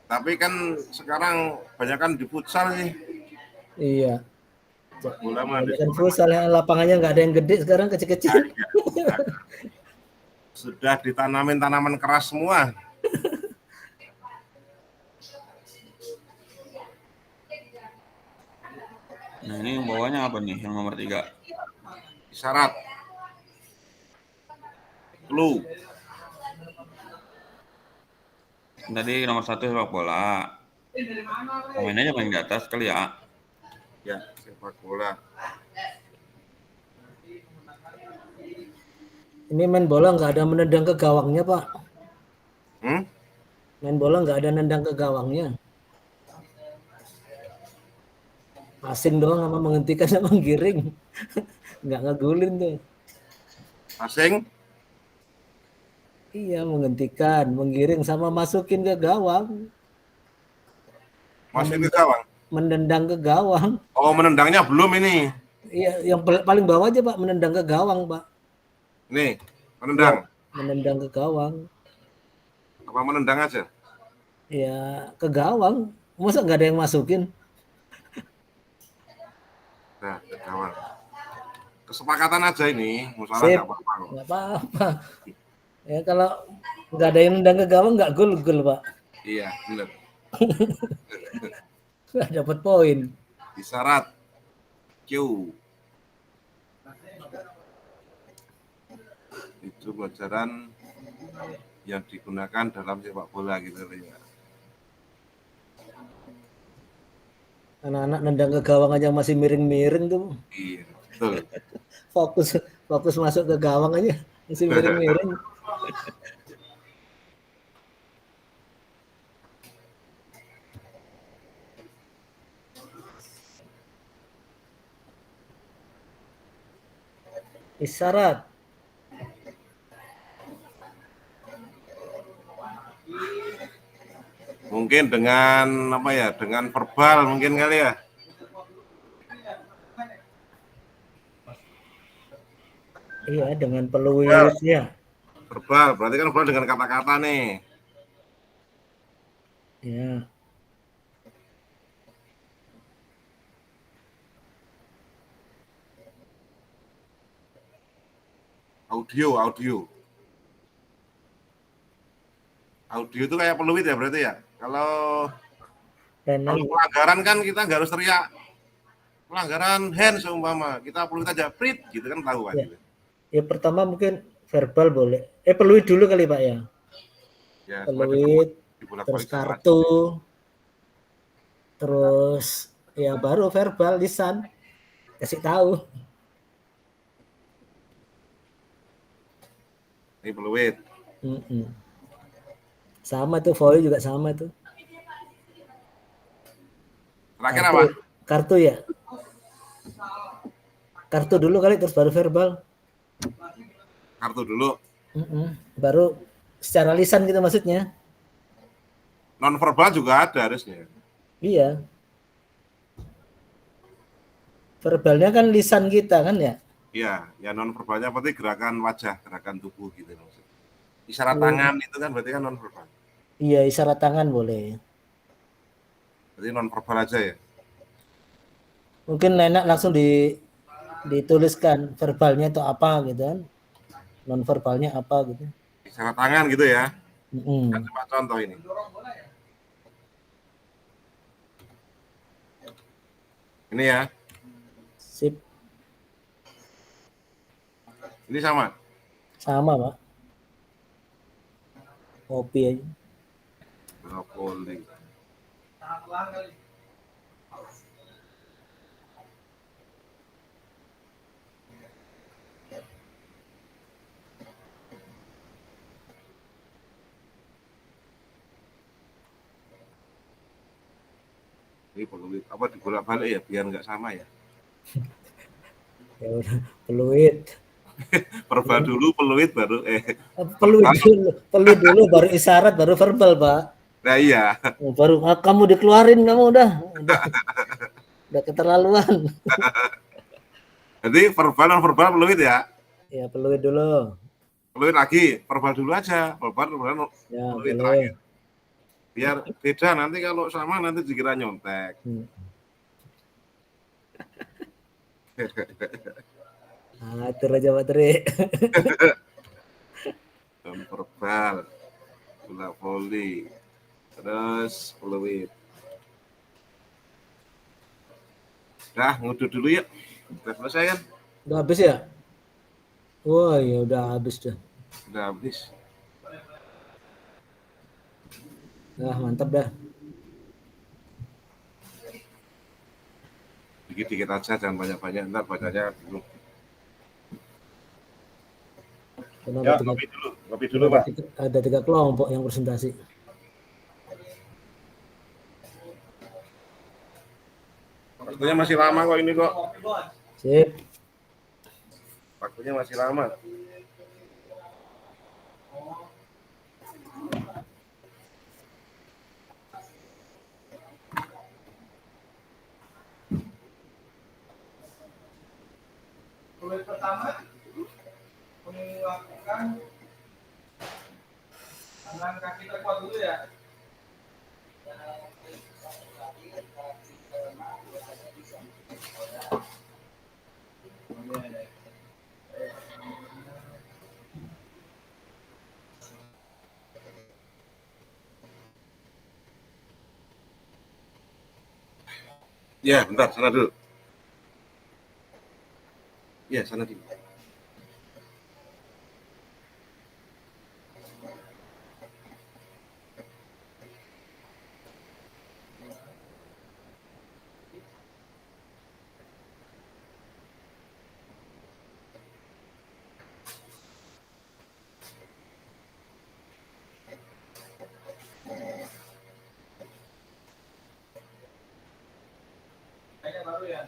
Tapi kan sekarang banyak kan di futsal nih. Iya. Bola mah di Kan futsal yang lapangannya nggak ada yang gede sekarang, kecil-kecil. sudah ditanamin tanaman keras semua. Nah, ini yang bawahnya apa nih yang nomor 3? Isyarat. Clue. Tadi nomor 1 sepak bola. Pemainnya main di atas kali ya. Ya, sepak bola. Ini main bola nggak ada menendang ke gawangnya, Pak. Main bola nggak ada nendang ke gawangnya. Passing doang sama menghentikan sama menggiring. Nggak ngegulin tuh. Passing. Iya, menghentikan, menggiring sama masukin ke gawang. Masih ke gawang. Menendang ke gawang. Oh, menendangnya belum ini. Iya, yang paling bawah aja, Pak, menendang ke gawang, Pak. Nih, menendang. Menendang ke gawang. Apa menendang aja? Ya, ke gawang. Masa nggak ada yang masukin? Nah, ke gawang. Kesepakatan aja ini, musalah Sip. nggak apa-apa kok. Nggak apa-apa. Ya, kalau nggak ada yang nendang ke gawang, nggak gol, Pak. Iya, benar. Nggak dapat poin. Isyarat. Q. Itu pelajaran yang digunakan dalam sepak bola gitu ya. Anak-anak nendang ke gawang aja masih miring-miring tuh. Iya, betul. Fokus masuk ke gawang aja masih miring-miring. Isyarat. Mungkin dengan apa ya? Dengan verbal mungkin kali ya. Iya, dengan peluitnya. Verbal, berarti kan verbal dengan kata-kata nih. Ya. Audio. Audio itu kayak peluit ya berarti ya. Kalau pelanggaran kan kita nggak harus teriak. Pelanggaran hand seumpama, kita peluit aja, prit gitu kan tahu kan. Ya. Ya pertama mungkin verbal boleh. Peluit dulu kali Pak ya. Ya, peluit, terus kartu, terus ya baru verbal, lisan, kasih tahu. Ini peluit. Sama tuh, volley juga sama tuh. Terakhir apa? Kartu ya. Kartu dulu kali, terus baru verbal. Kartu dulu. Baru secara lisan gitu maksudnya. Non verbal juga ada harusnya. Iya. Verbalnya kan lisan kita kan ya. Iya, ya non verbalnya berarti gerakan wajah, gerakan tubuh gitu maksudnya. Isyarat tangan itu kan berarti kan non verbal. Iya, isyarat tangan boleh. Berarti non verbal aja ya. Mungkin enak langsung dituliskan verbalnya itu apa gitu kan. Non verbalnya apa gitu. Isyarat tangan gitu ya. Kan cuma contoh ini. Ini ya. Sip. Ini sama. Sama, Pak. Kopi aja. Brokoli. Ini peluit apa dibolak-balik ya biar nggak sama ya. Ya udah, peluit. Verbal dulu, peluit baru Peluit dulu baru isyarat baru verbal, Pak. Nah iya. Baru kamu dikeluarin kamu udah keterlaluan. Jadi verbal non verbal peluit ya. Ya peluit dulu. Peluit lagi, verbal dulu aja. Verbal Ya peluit boleh. terakhir. Biar beda nanti kalau sama nanti dikira nyontek. Atur aja Pak Tri. Non verbal, bola voli, terus peluit. Dah, ngudut dulu yuk. Udah selesai kan? Udah habis ya? Wah ya udah habis dah. Udah habis. Nah mantap dah. Dikit-dikit aja, jangan banyak-banyak. Ntar bacanya dulu. Karena Ya, ada kopi dulu, Pak. ada 3 kelompok yang presentasi. Waktunya masih lama kok ini kok. Sip. Waktunya masih lama. Peluit pertama melakukan tangan kaki terkuat dulu ya. Ya, bentar, sana dulu. Ya, sana dulu. Kayaknya baru ya.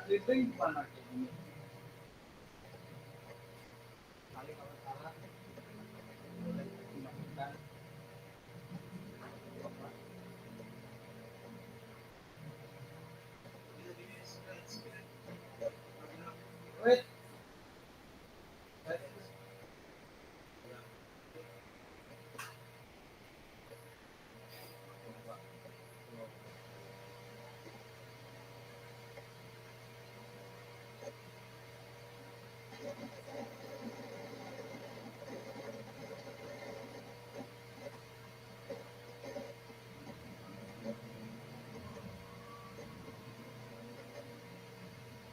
Keriting gimana? Wait.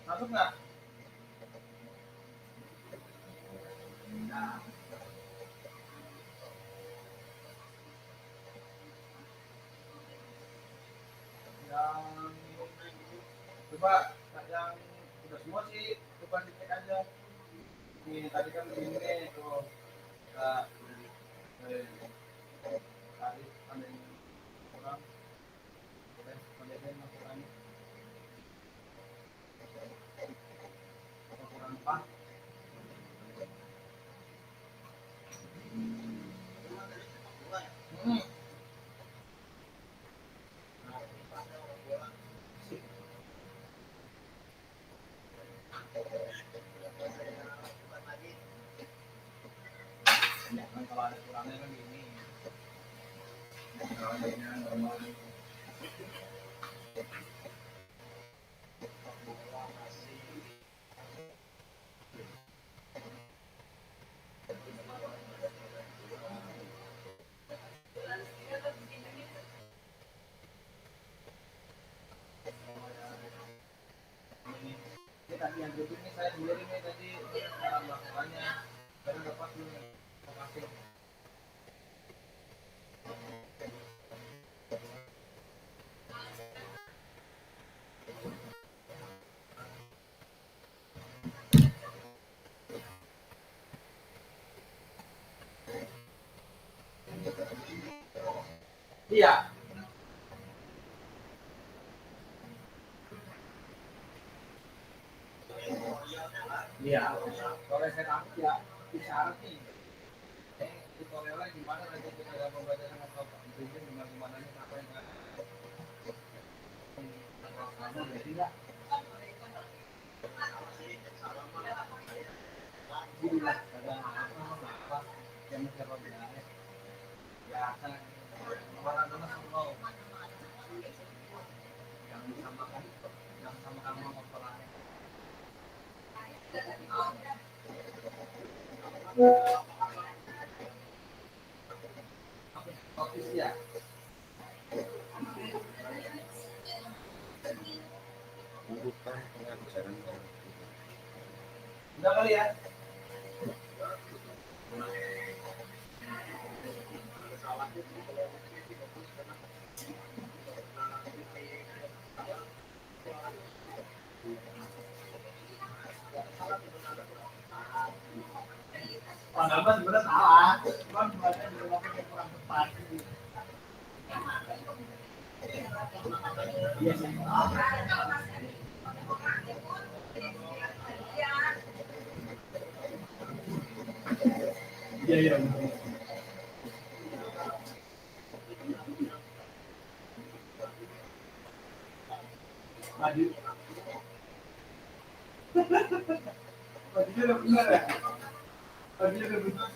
Masuk nggak? Nah, yang coba yang udah semua sih coba dicek aja. Ini tadi kan ini tuh nggak tadi ada yang kurang, boleh masukannya kurang apa? Hmm. Kan kalau ada kurangnya kan gini. Kalau adanya normal. Ini tadi yang grup ini saya sendiri nih tadi cara melakukannya. Baru dapat nih lokasi. Iya. Iya. Kalau saya tangkap ya isyarat nih. Tutorialnya gimana nanti kita ada pembelajaran atau bikin gimana nih apa yang jadi nggak? Jadi lah ada apa yang siapa bilangnya ya kan orang mana semua yang disamakan sama masalahnya. Office ya. Urutan pengajaran Udah kali ya. Padahal sebenarnya salah, cuma sebenarnya dilakukan yang kurang tepat. Iya iya. Maju. Majunya udah benar ya. Majunya udah benar.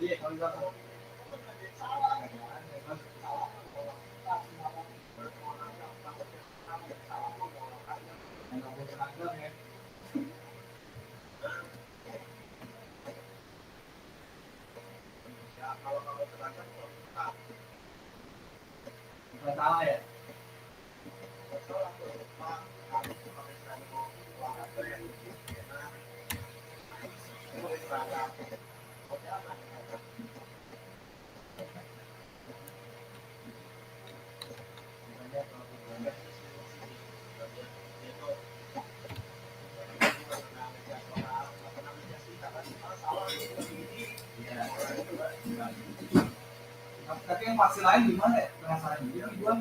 Iya, kalau nggak nggak salah ya. masih lain gimana ya? Rasanya dia bilang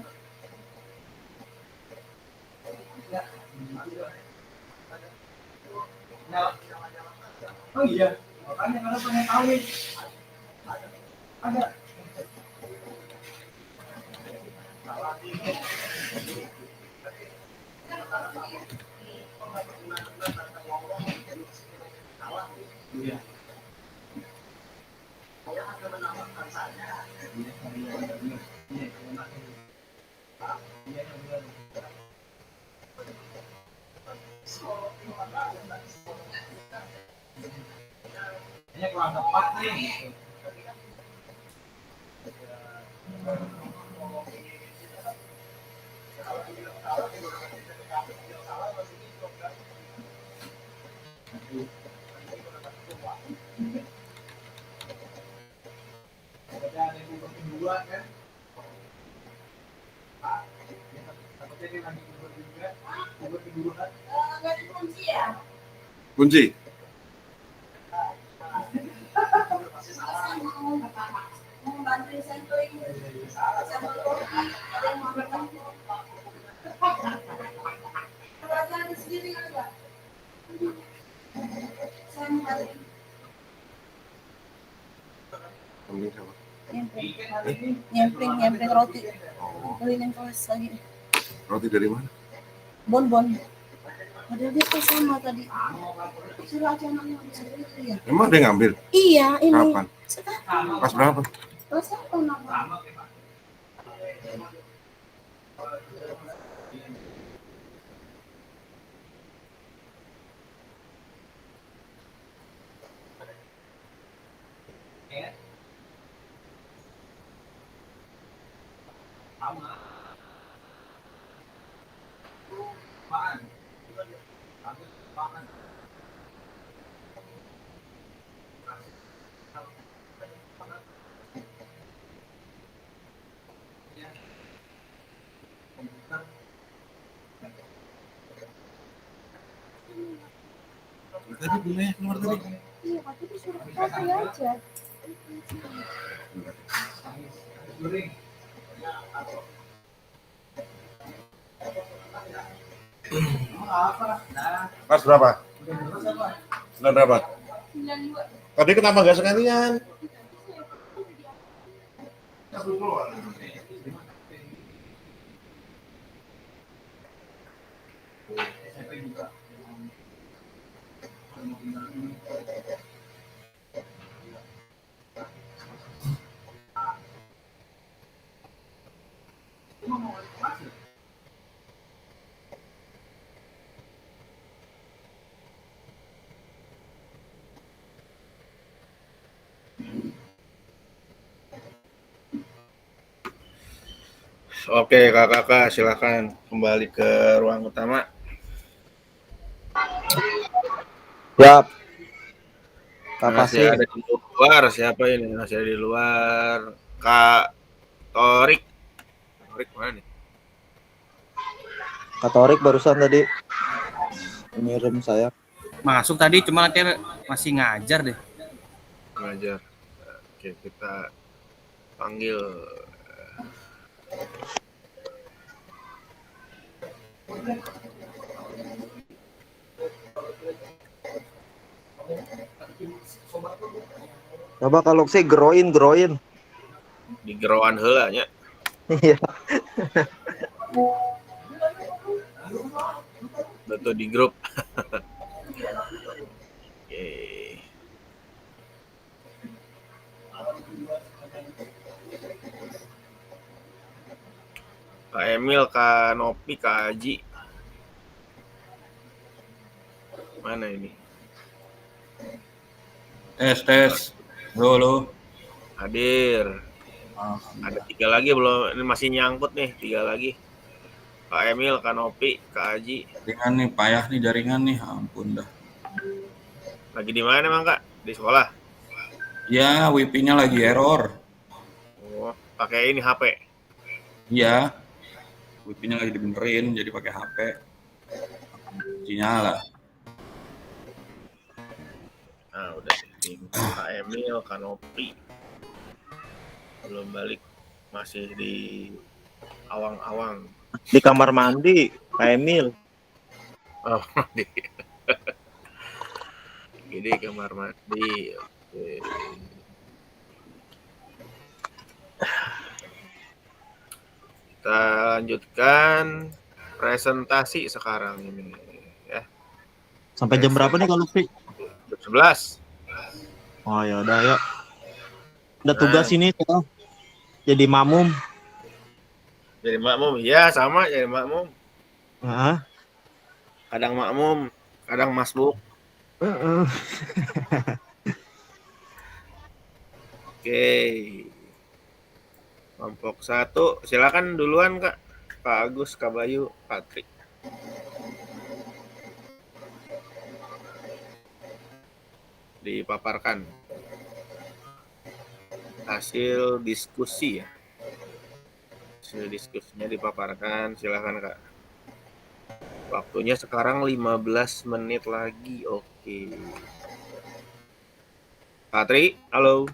ya, nah, oh iya, makanya karena pengen tahu nih. Ada. Iya. Ini kurang tepat nih. Ada yang kedua kan? Takutnya dia lagi kubur juga, kubur kedua kan? Nggak dikunci ya? Kunci. Mau bantuin sentuhin sambal goreng, ada yang mau bertemu. Perasaan sendiri kan enggak? Saya mau balik. Kambing sama. Nyempling roti. Oh, Keliling kelas lagi. roti dari mana? Bon. Padahal dia tuh sama tadi. Suruh aja anaknya sendiri ya. Emang ada yang ngambil? Iya, ini. Kapan? Sekarang. Pas berapa? Terus apa nama? Tadi boleh keluar tadi. Iya, tapi disuruh ke kafe aja. Pas berapa? Nggak dapat. 92. Tadi kenapa nggak sekalian? Oke, kakak-kakak silakan kembali ke ruang utama. Siap. Masih ada di luar, siapa ini? Masih ada di luar. Kak Torik. Torik mana nih? Kak Torik barusan tadi ngirim saya. Masuk tadi, cuma nanti masih ngajar deh. Ngajar. Oke, kita panggil. Coba kalau sih groin. Di geroan heula nya. Iya. Betul di grup. Oke. Kak Emil, Kak Nopi, Kak Aji. Mana ini? Tes. Halo. Hadir. Ada 3 lagi belum? Ini masih nyangkut nih, 3 lagi. Kak Emil, Kak Nopi, Kak Aji. Jaringan nih, payah nih jaringan nih. Ampun dah. Lagi di mana emang Kak? Di sekolah? Ya, wifi-nya lagi error. Oh, pakai ini HP. Iya. Wifi-nya lagi dibenerin, jadi pakai HP. Nyala. Nah, udah. Kak Emil, Kak Nopi. Belum balik. Masih di awang-awang. Di kamar mandi, Kak Emil. Oh, di Ini kamar mandi. Oke. Kita lanjutkan presentasi sekarang ini ya. Sampai jam berapa nih kalau Lutfi? Jam 11. Oh ya udah yuk. Ada tugas ini tuh. Jadi makmum. Jadi makmum, ya sama jadi makmum. Heeh. Kadang makmum, kadang masbuk. Oke. Kelompok 1, silakan duluan Kak. Pak Agus, Kak Bayu, Pak Tri. Dipaparkan hasil diskusi ya. Hasil diskusinya dipaparkan, silakan Kak. Waktunya sekarang 15 menit lagi. Oke. Pak Tri, halo.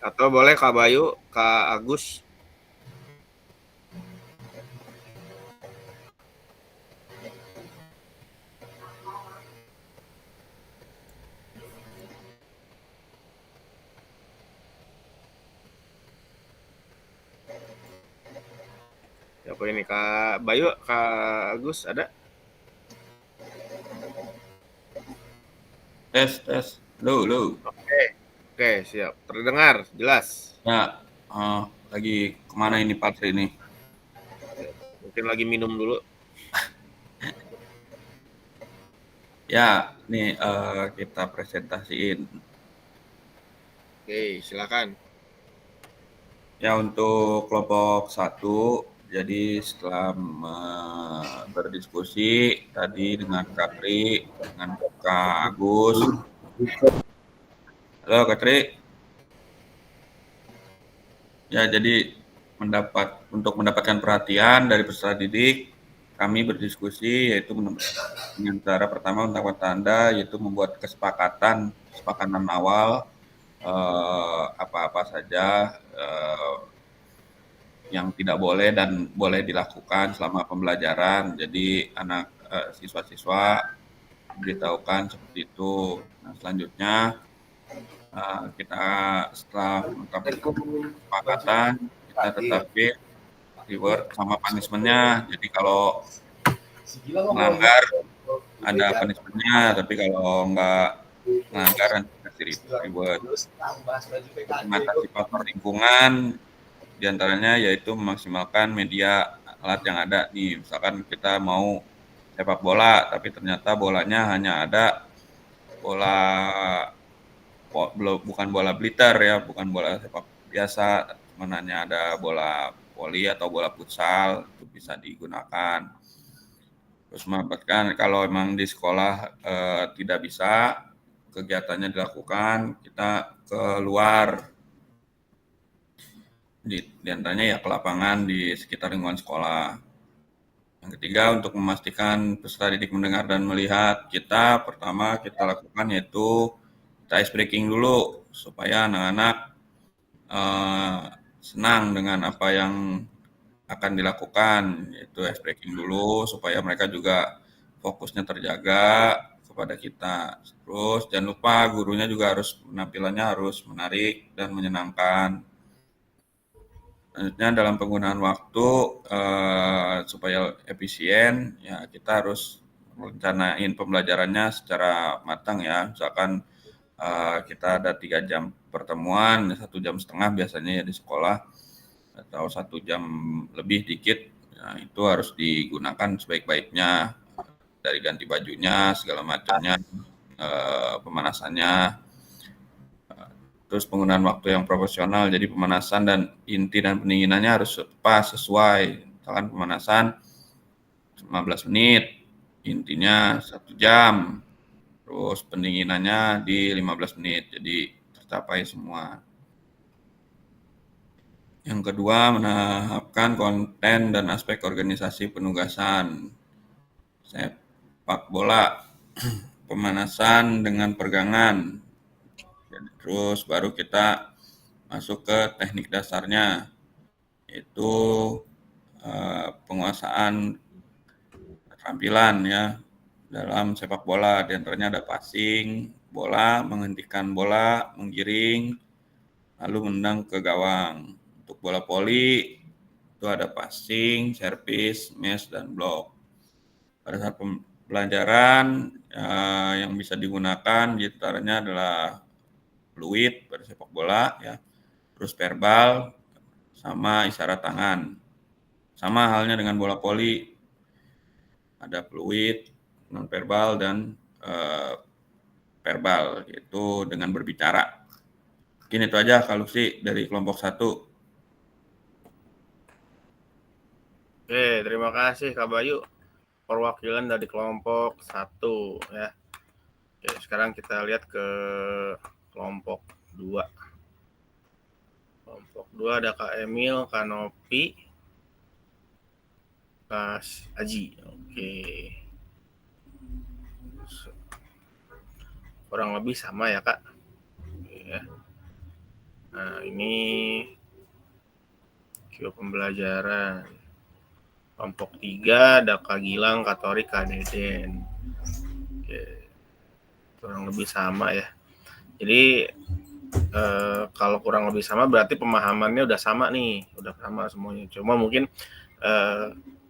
Atau boleh Kak Bayu, Kak Agus. Siapa ini? Kak Bayu, Kak Agus ada? Tes. Lu. Oke, siap. Terdengar, jelas. Ya, lagi kemana ini Pak Tri ini? Mungkin lagi minum dulu. Ya, nih kita presentasiin. Oke, silakan. Ya, untuk kelompok 1, jadi setelah berdiskusi tadi dengan Kak Tri, dengan Kak Agus. Halo Kak Tri. Ya, jadi untuk mendapatkan perhatian dari peserta didik, kami berdiskusi yaitu dengan cara pertama untuk tanda yaitu membuat kesepakatan awal apa-apa saja yang tidak boleh dan boleh dilakukan selama pembelajaran. Jadi siswa-siswa diberitahukan seperti itu. Nah, selanjutnya kita setelah menetapkan kesepakatan, kita tetapin reward sama punishment-nya. Jadi kalau melanggar ada punishment-nya, tapi kalau nggak melanggar nanti kasih reward. Mengatasi faktor lingkungan, diantaranya yaitu memaksimalkan media alat yang ada nih. Misalkan kita mau sepak bola, tapi ternyata bolanya hanya ada bukan bola blitter ya, bukan bola sepak biasa, hanya ada bola voli atau bola futsal, itu bisa digunakan. Terus mendapatkan kalau memang di sekolah tidak bisa kegiatannya dilakukan, kita keluar di antaranya ya ke lapangan di sekitar lingkungan sekolah. Yang ketiga, untuk memastikan peserta didik mendengar dan melihat kita, pertama kita lakukan yaitu kita ice breaking dulu supaya anak-anak senang dengan apa yang akan dilakukan, yaitu ice breaking dulu supaya mereka juga fokusnya terjaga kepada kita. Terus jangan lupa gurunya juga penampilannya harus menarik dan menyenangkan. Selanjutnya dalam penggunaan waktu supaya efisien, ya kita harus merencanain pembelajarannya secara matang ya. Misalkan kita ada 3 jam pertemuan, 1 jam setengah biasanya ya di sekolah, atau 1 jam lebih dikit, nah, itu harus digunakan sebaik-baiknya, dari ganti bajunya, segala macamnya, pemanasannya. Terus penggunaan waktu yang profesional, jadi pemanasan dan inti dan pendinginannya harus pas, sesuai. Misalkan pemanasan 15 menit, intinya 1 jam, terus pendinginannya di 15 menit, jadi tercapai semua. Yang kedua, menetapkan konten dan aspek organisasi penugasan. Sepak bola pemanasan dengan peregangan. Jadi, terus baru kita masuk ke teknik dasarnya, yaitu penguasaan keterampilan ya dalam sepak bola. Di antaranya ada passing bola, menghentikan bola, menggiring, lalu menendang ke gawang. Untuk bola voli itu ada passing, servis, smash, dan block. Pada saat pembelajaran yang bisa digunakan diantaranya adalah fluid pada sepak bola ya, terus verbal sama isyarat tangan. Sama halnya dengan bola voli, ada fluid, non verbal, dan verbal, yaitu dengan berbicara. Mungkin itu aja kalau sih dari kelompok 1. Oke, terima kasih Kak Bayu. Perwakilan dari kelompok 1 ya. Oke, sekarang kita lihat ke kelompok 2. Kelompok 2 ada Kak Emil, Kak Nopi, Kak Aji. Oke. Kurang lebih sama ya Kak. Ya. Nah, ini Q pembelajaran. Kelompok 3 ada Kak Gilang, Kak Tori, Kak Deden. Oke. Kurang lebih sama ya. Jadi kalau kurang lebih sama berarti pemahamannya udah sama nih, udah sama semuanya. Cuma mungkin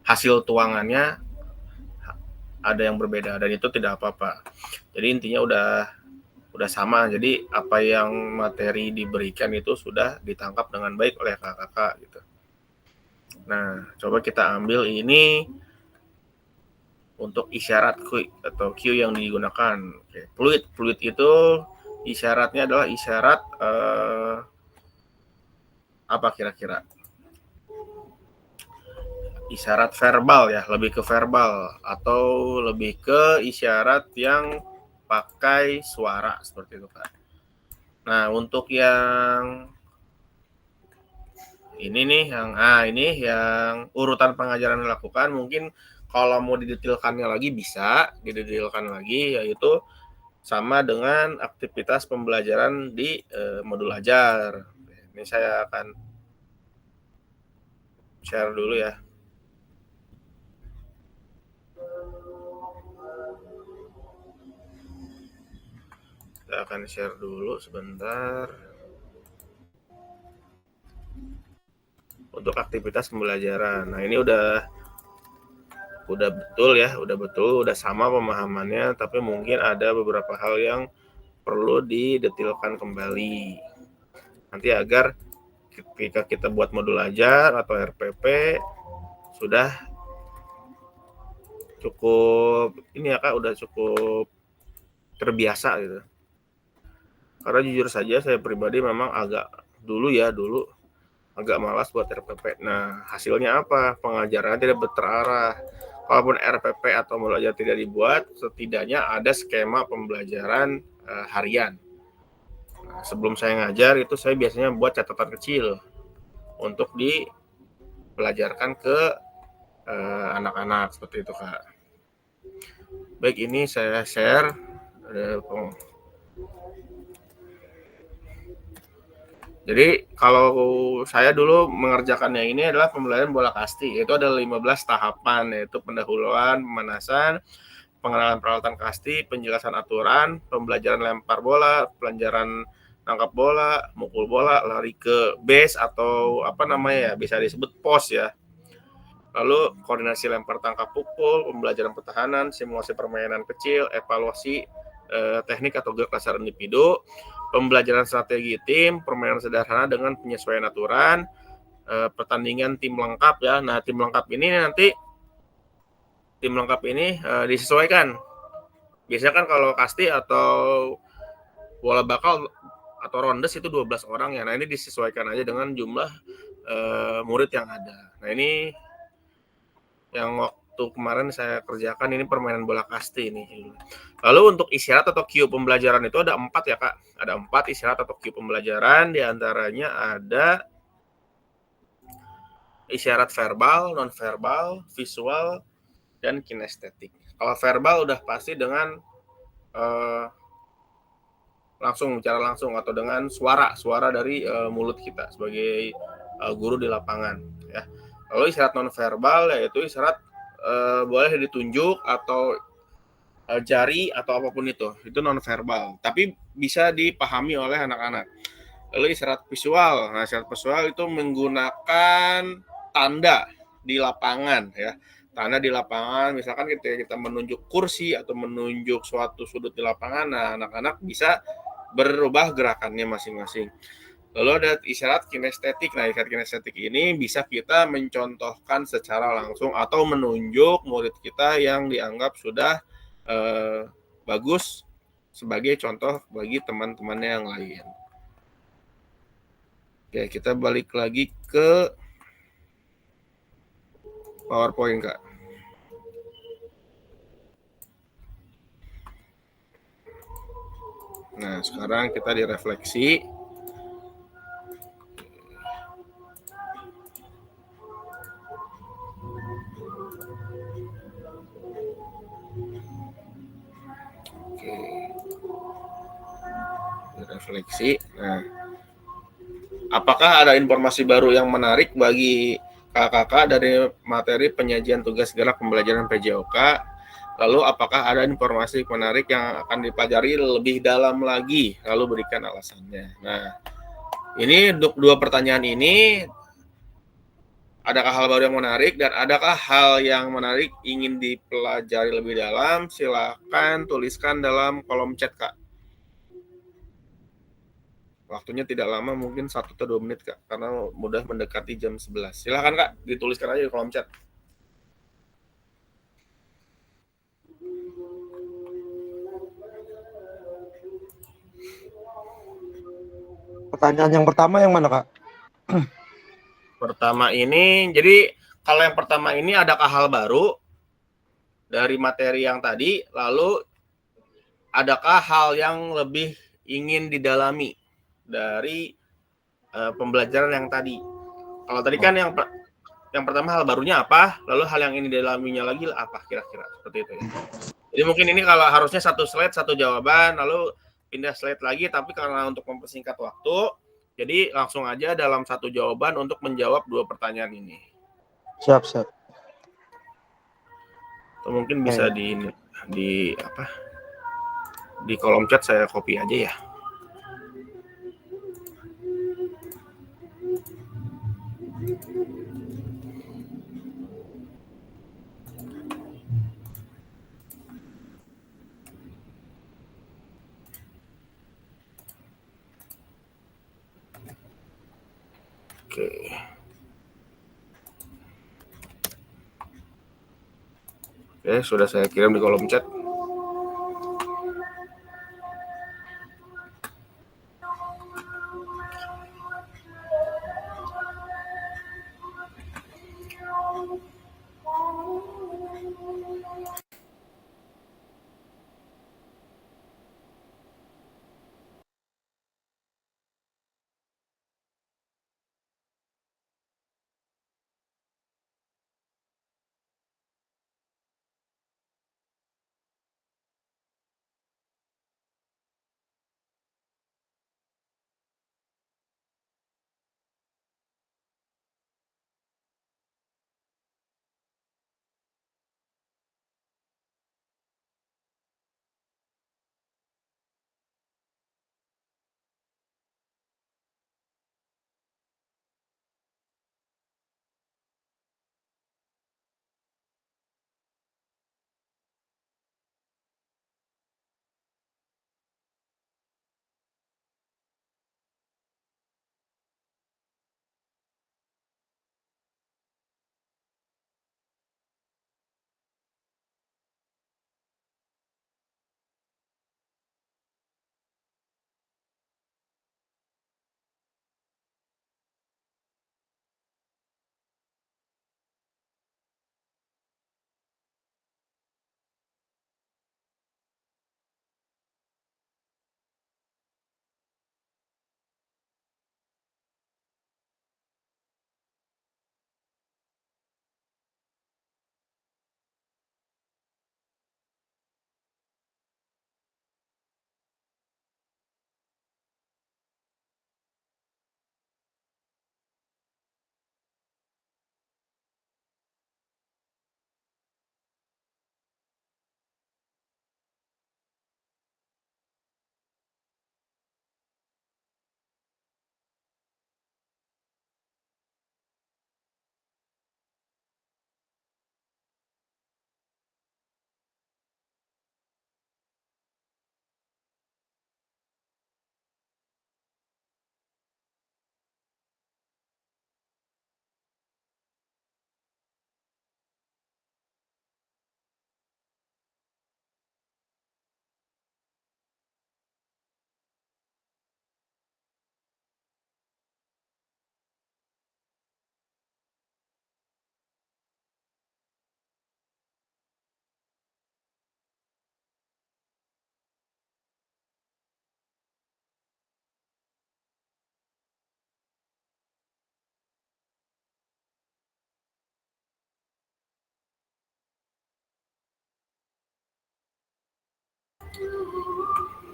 hasil tuangannya ada yang berbeda dan itu tidak apa-apa. Jadi intinya udah sama. Jadi apa yang materi diberikan itu sudah ditangkap dengan baik oleh kakak-kakak gitu. Nah, coba kita ambil ini untuk isyarat Q atau Q yang digunakan. Oke. Fluid itu isyaratnya adalah isyarat apa kira-kira? Isyarat verbal ya, lebih ke verbal atau lebih ke isyarat yang pakai suara seperti itu Kak. Nah, untuk yang ini nih yang urutan pengajaran dilakukan, mungkin kalau mau didetailkannya lagi bisa didetailkan lagi, yaitu sama dengan aktivitas pembelajaran di modul ajar. Ini saya akan share dulu ya. Saya akan share dulu sebentar. Untuk aktivitas pembelajaran. Nah, ini udah betul ya, udah sama pemahamannya, tapi mungkin ada beberapa hal yang perlu didetilkan kembali. Nanti agar ketika kita buat modul ajar atau RPP sudah cukup ini ya Kak, udah cukup terbiasa gitu. Karena jujur saja saya pribadi memang dulu agak malas buat RPP. Nah, hasilnya apa? Pengajaran tidak terarah. Walaupun RPP atau modul ajar tidak dibuat, setidaknya ada skema pembelajaran harian. Nah, sebelum saya ngajar itu saya biasanya buat catatan kecil untuk dipelajarkan ke anak-anak seperti itu Kak. Baik, ini saya share. Jadi kalau saya dulu mengerjakannya ini adalah pembelajaran bola kasti, yaitu ada 15 tahapan, yaitu pendahuluan, pemanasan, pengenalan peralatan kasti, penjelasan aturan, pembelajaran lempar bola, pelajaran tangkap bola, mukul bola, lari ke base atau apa namanya ya, bisa disebut pos ya. Lalu koordinasi lempar tangkap pukul, pembelajaran pertahanan, simulasi permainan kecil, evaluasi teknik atau gerak dasar individu, pembelajaran strategi tim, permainan sederhana dengan penyesuaian aturan, pertandingan tim lengkap ya. Nah, tim lengkap ini disesuaikan. Biasanya kan kalau kasti atau bola bakal atau rondes itu 12 orang ya. Nah, ini disesuaikan aja dengan jumlah murid yang ada. Nah, ini yang waktu kemarin saya kerjakan ini permainan bola kasti ini. Lalu untuk isyarat atau cue pembelajaran itu ada 4 ya Kak. Ada 4 isyarat atau cue pembelajaran, diantaranya ada isyarat verbal, non-verbal, visual, dan kinestetik. Kalau verbal udah pasti dengan langsung bicara langsung atau dengan suara dari mulut kita sebagai guru di lapangan ya. Lalu isyarat nonverbal yaitu isyarat boleh ditunjuk atau jari atau apapun itu nonverbal, tapi bisa dipahami oleh anak-anak. Lalu isyarat visual, nah isyarat visual itu menggunakan tanda di lapangan ya. Tanda di lapangan, misalkan kita menunjuk kursi atau menunjuk suatu sudut di lapangan, nah anak-anak bisa berubah gerakannya masing-masing. Lalu ada isyarat kinestetik. Nah, isyarat kinestetik ini bisa kita mencontohkan secara langsung atau menunjuk murid kita yang dianggap sudah bagus sebagai contoh bagi teman-temannya yang lain. Oke, kita balik lagi ke PowerPoint, Kak. Nah, sekarang kita direfleksi. Oke. Direfleksi. Nah, apakah ada informasi baru yang menarik bagi kakak-kakak dari materi penyajian tugas gerak pembelajaran PJOK? Lalu apakah ada informasi menarik yang akan dipelajari lebih dalam lagi? Lalu berikan alasannya. Nah, ini dua pertanyaan ini, adakah hal baru yang menarik dan adakah hal yang menarik ingin dipelajari lebih dalam? Silakan tuliskan dalam kolom chat, Kak. Waktunya tidak lama, mungkin 1 atau 2 menit, Kak, karena mudah mendekati jam 11. Silakan, Kak, dituliskan aja di kolom chat. Pertanyaan yang pertama yang mana, Kak? Pertama ini, jadi kalau yang pertama ini adakah hal baru dari materi yang tadi, lalu adakah hal yang lebih ingin didalami dari pembelajaran yang tadi? Kalau tadi kan yang pertama hal barunya apa, lalu hal yang ingin didalaminya lagi apa kira-kira, seperti itu ya. Jadi mungkin ini kalau harusnya 1 slide 1 jawaban, lalu pindah slide lagi, tapi karena untuk mempersingkat waktu, jadi langsung aja dalam 1 jawaban untuk menjawab 2 pertanyaan ini. Siap. Atau mungkin bisa di kolom chat saya copy aja ya. Oke, sudah saya kirim di kolom chat.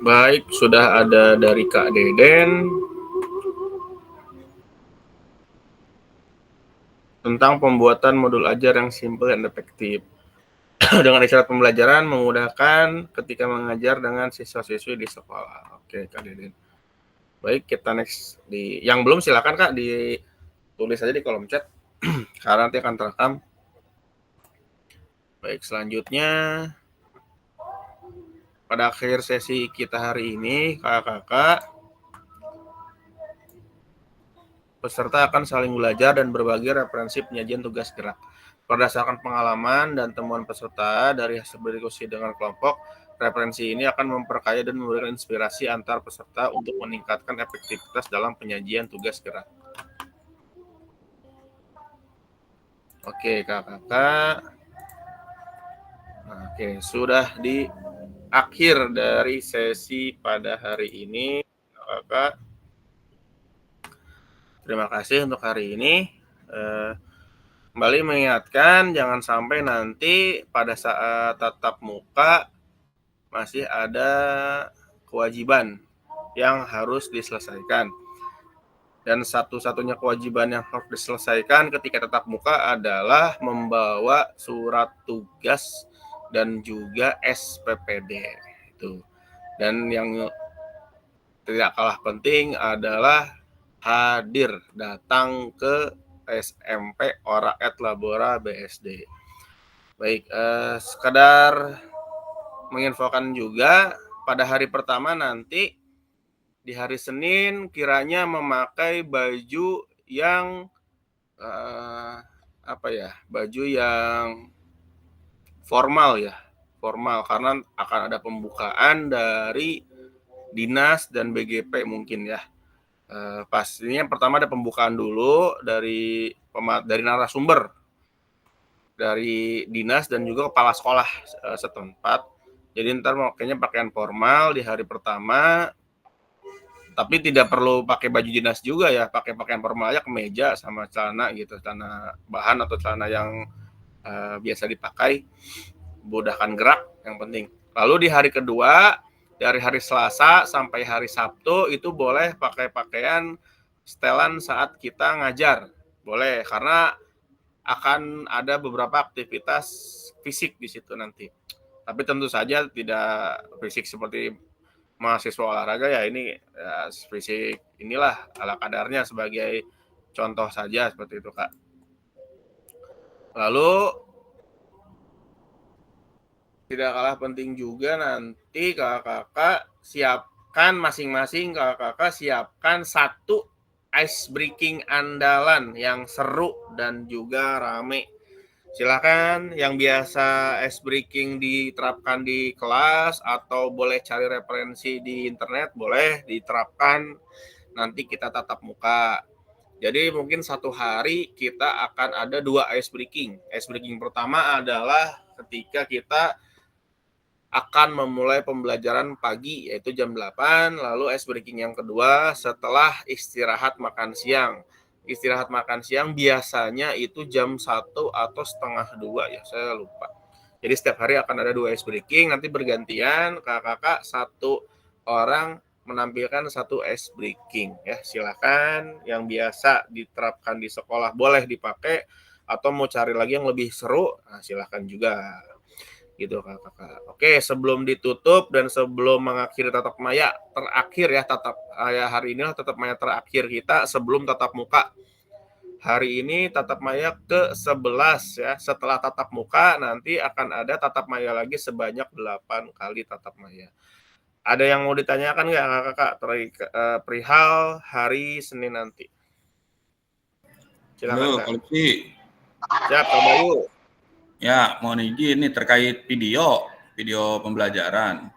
Baik, sudah ada dari Kak Deden tentang pembuatan modul ajar yang simple dan efektif. Dengan isyarat pembelajaran memudahkan ketika mengajar dengan siswa-siswi di sekolah. Oke, Kak Deden. Baik, kita next di yang belum silakan Kak ditulis aja di kolom chat karena nanti akan terekam. Baik, selanjutnya pada akhir sesi kita hari ini, kakak-kakak, peserta akan saling belajar dan berbagi referensi penyajian tugas gerak. Berdasarkan pengalaman dan temuan peserta dari hasil berdiskusi dengan kelompok, referensi ini akan memperkaya dan memberikan inspirasi antar peserta untuk meningkatkan efektivitas dalam penyajian tugas gerak. Oke, kakak-kakak. Oke, sudah di akhir dari sesi pada hari ini, kakak. Terima kasih untuk hari ini. Kembali mengingatkan, jangan sampai nanti pada saat tatap muka masih ada kewajiban yang harus diselesaikan. Dan satu-satunya kewajiban yang harus diselesaikan ketika tatap muka adalah membawa surat tugas dan juga SPPD. Itu. Dan yang tidak kalah penting adalah hadir datang ke SMP Ora et Labora BSD. Baik, sekedar menginfokan juga pada hari pertama nanti di hari Senin kiranya memakai baju yang baju yang formal ya, formal karena akan ada pembukaan dari dinas dan BGP mungkin ya. Pastinya pertama ada pembukaan dulu dari narasumber dari dinas dan juga kepala sekolah setempat. Jadi ntar kayaknya pakaian formal di hari pertama, tapi tidak perlu pakai baju dinas juga ya, pakai pakaian formal aja, kemeja sama celana gitu, celana bahan atau celana yang biasa dipakai, mudahkan gerak yang penting. Lalu di hari kedua, dari hari Selasa sampai hari Sabtu itu boleh pakai pakaian setelan saat kita ngajar. Boleh, karena akan ada beberapa aktivitas fisik di situ nanti. Tapi tentu saja tidak fisik seperti mahasiswa olahraga ya, ini ya, fisik inilah ala kadarnya sebagai contoh saja seperti itu, Kak. Lalu tidak kalah penting juga nanti kakak-kakak siapkan masing-masing, kakak-kakak siapkan satu ice breaking andalan yang seru dan juga rame. Silakan yang biasa ice breaking diterapkan di kelas atau boleh cari referensi di internet, boleh diterapkan nanti kita tatap muka. Jadi mungkin satu hari kita akan ada 2 ice breaking. Ice breaking pertama adalah ketika kita akan memulai pembelajaran pagi yaitu jam 8, lalu ice breaking yang kedua setelah istirahat makan siang. Istirahat makan siang biasanya itu jam 1 atau setengah 2 ya, saya lupa. Jadi setiap hari akan ada 2 ice breaking, nanti bergantian kakak-kakak satu orang menampilkan satu ice breaking ya. Silakan yang biasa diterapkan di sekolah boleh dipakai, atau mau cari lagi yang lebih seru, nah silakan juga. Gitu kakak-kakak. Oke, sebelum ditutup dan sebelum mengakhiri tatap maya terakhir ya, hari ini tatap maya terakhir kita sebelum tatap muka. Hari ini tatap maya ke-11 ya. Setelah tatap muka nanti akan ada tatap maya lagi sebanyak 8 kali tatap maya. Ada yang mau ditanyakan nggak kakak perihal hari Senin nanti? Silakan Kak. Siap, Kak Bayu. Ya, mohon izin nih terkait video pembelajaran.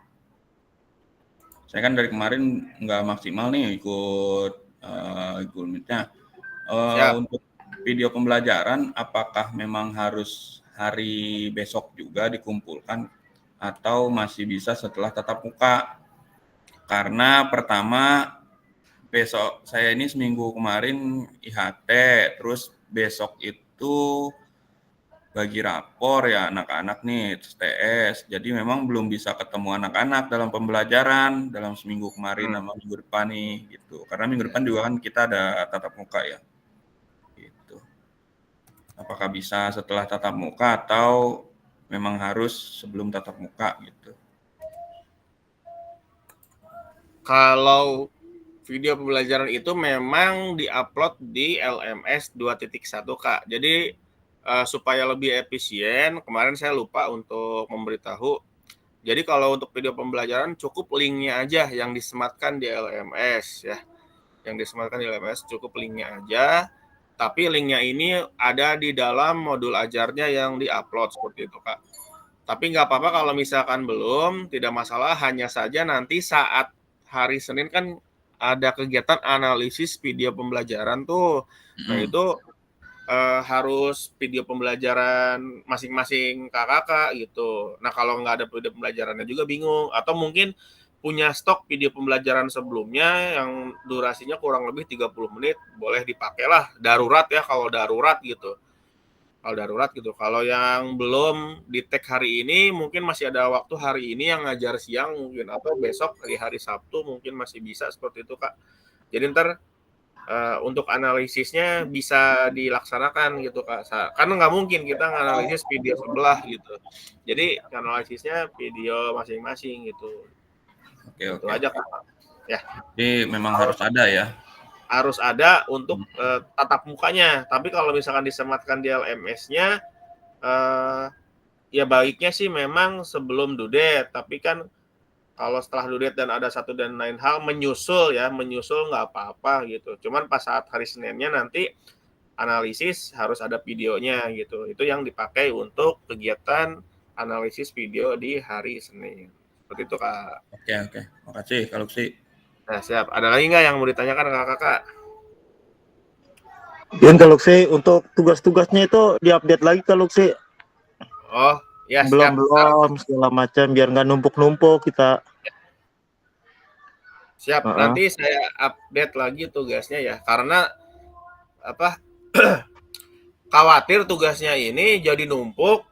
Saya kan dari kemarin nggak maksimal nih ikut Google Meet-nya. Untuk video pembelajaran, apakah memang harus hari besok juga dikumpulkan atau masih bisa setelah tatap muka? Karena pertama, besok saya ini seminggu kemarin IHT, terus besok itu bagi rapor ya anak-anak nih TS. Jadi memang belum bisa ketemu anak-anak dalam pembelajaran dalam seminggu kemarin sama minggu depan nih gitu. Karena minggu depan juga kan kita ada tatap muka ya. Gitu. Apakah bisa setelah tatap muka atau memang harus sebelum tatap muka gitu? Kalau video pembelajaran itu memang diupload di LMS 2.1 Kak. Jadi supaya lebih efisien, kemarin saya lupa untuk memberitahu. Jadi kalau untuk video pembelajaran cukup linknya aja yang disematkan di LMS ya. Yang disematkan di LMS cukup linknya aja. Tapi linknya ini ada di dalam modul ajarnya yang diupload seperti itu Kak. Tapi nggak apa-apa kalau misalkan belum, tidak masalah. Hanya saja nanti saat hari Senin kan ada kegiatan analisis video pembelajaran tuh. Nah itu harus video pembelajaran masing-masing kakak gitu. Nah kalau nggak ada video pembelajarannya juga bingung. Atau mungkin punya stok video pembelajaran sebelumnya yang durasinya kurang lebih 30 menit, boleh dipakai lah. Darurat ya kalau darurat gitu. Kalau yang belum di tag hari ini, mungkin masih ada waktu hari ini yang ngajar siang mungkin. Atau besok di hari Sabtu mungkin masih bisa seperti itu Kak. Jadi ntar untuk analisisnya bisa dilaksanakan gitu Kak. Karena nggak mungkin kita nganalisis video sebelah gitu. Jadi analisisnya video masing-masing gitu. Oke. Itu aja Kak. Ya. Jadi memang harus ada ya. Harus ada untuk tatap mukanya. Tapi kalau misalkan disematkan di LMS-nya, ya baiknya sih memang sebelum due date. Tapi kan kalau setelah due date dan ada satu dan lain hal menyusul nggak apa-apa gitu. Cuman pas saat hari Seninnya nanti analisis harus ada videonya gitu. Itu yang dipakai untuk kegiatan analisis video di hari Senin. Seperti itu Kak. Oke. Makasih Kak Luksi. Nah siap. Ada lagi nggak yang mau ditanyakan Kakak? Yang Kak Luksi untuk tugas-tugasnya itu diupdate lagi Kak Luksi. Oh ya, belum segala macam biar nggak numpuk-numpuk kita. Siap. Nanti saya update lagi tugasnya ya, karena khawatir tugasnya ini jadi numpuk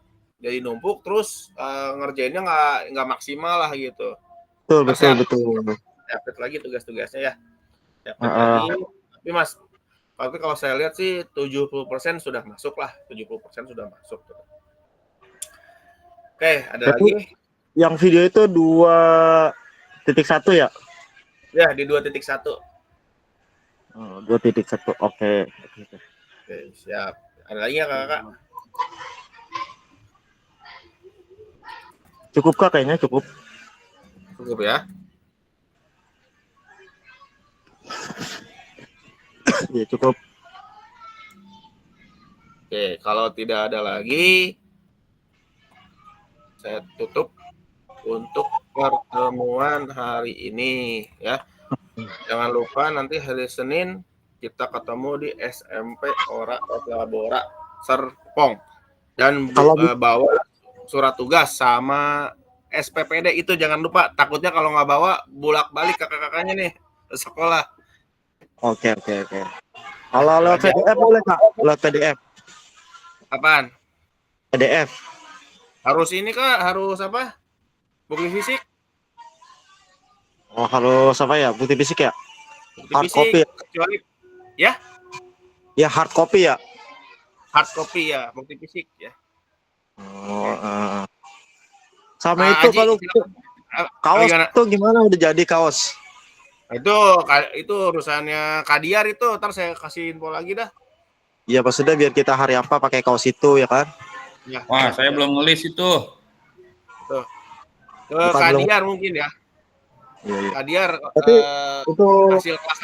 terus ngerjainnya nggak maksimal lah gitu. Betul. Update lagi tugas-tugasnya ya. Lagi. Tapi kalau saya lihat sih 70% sudah masuk lah, 70% sudah masuk. Oke, ada lagi? Yang video itu 2.1 ya? Ya, di 2.1. 2.1. Oke, siap. Ada lagi ya Kakak? Cukup Kak, kayaknya cukup. Cukup ya? Ya, cukup. Oke, kalau tidak ada lagi, saya tutup untuk pertemuan hari ini ya. Jangan lupa nanti hari Senin kita ketemu di SMP Ora Labora Serpong dan bawa surat tugas sama SPPD itu jangan lupa. Takutnya kalau nggak bawa bolak-balik kakak-kakaknya nih ke sekolah. Oke. Kalau lewat PDF boleh Kak? Lewat PDF. Apaan? PDF. Harus ini Kak, harus apa? Bukti fisik. Oh, harus apa ya? Bukti fisik ya? Hard copy. Kecuali ya? Ya, hard copy ya? Hard copy ya, bukti fisik ya. Sama itu Aji, kalau kaos itu gimana, udah jadi kaos? Itu urusannya Kadiar itu, ntar saya kasih info lagi dah. Iya, pas sudah biar kita hari apa pakai kaos itu ya kan? Ya. Wah, saya belum ngelis itu. Tuh. Ke Kadiar belum. Mungkin ya. Iya. Kadiar itu hasil kelas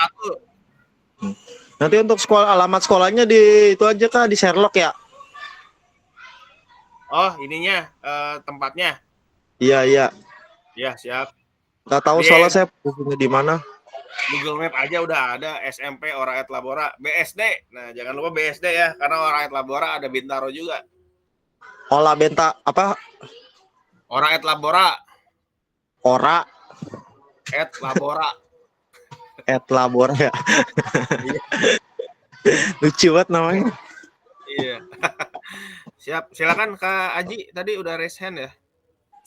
1. Nanti untuk alamat sekolahnya di itu aja Kak, di Sherlock ya? Oh, ininya tempatnya. Iya. Iya, siap. Nggak tahu soalnya saya posisinya di mana. Google Map aja udah ada SMP Ora et Labora BSD. Nah, jangan lupa BSD ya, karena Ora et Labora ada Bintaro juga. Ola Benta apa? Ora et Labora. Ora et Labora. Et Labora ya. Lucu banget namanya. Iya. Siap, silakan Kak Aji, tadi udah raise hand ya.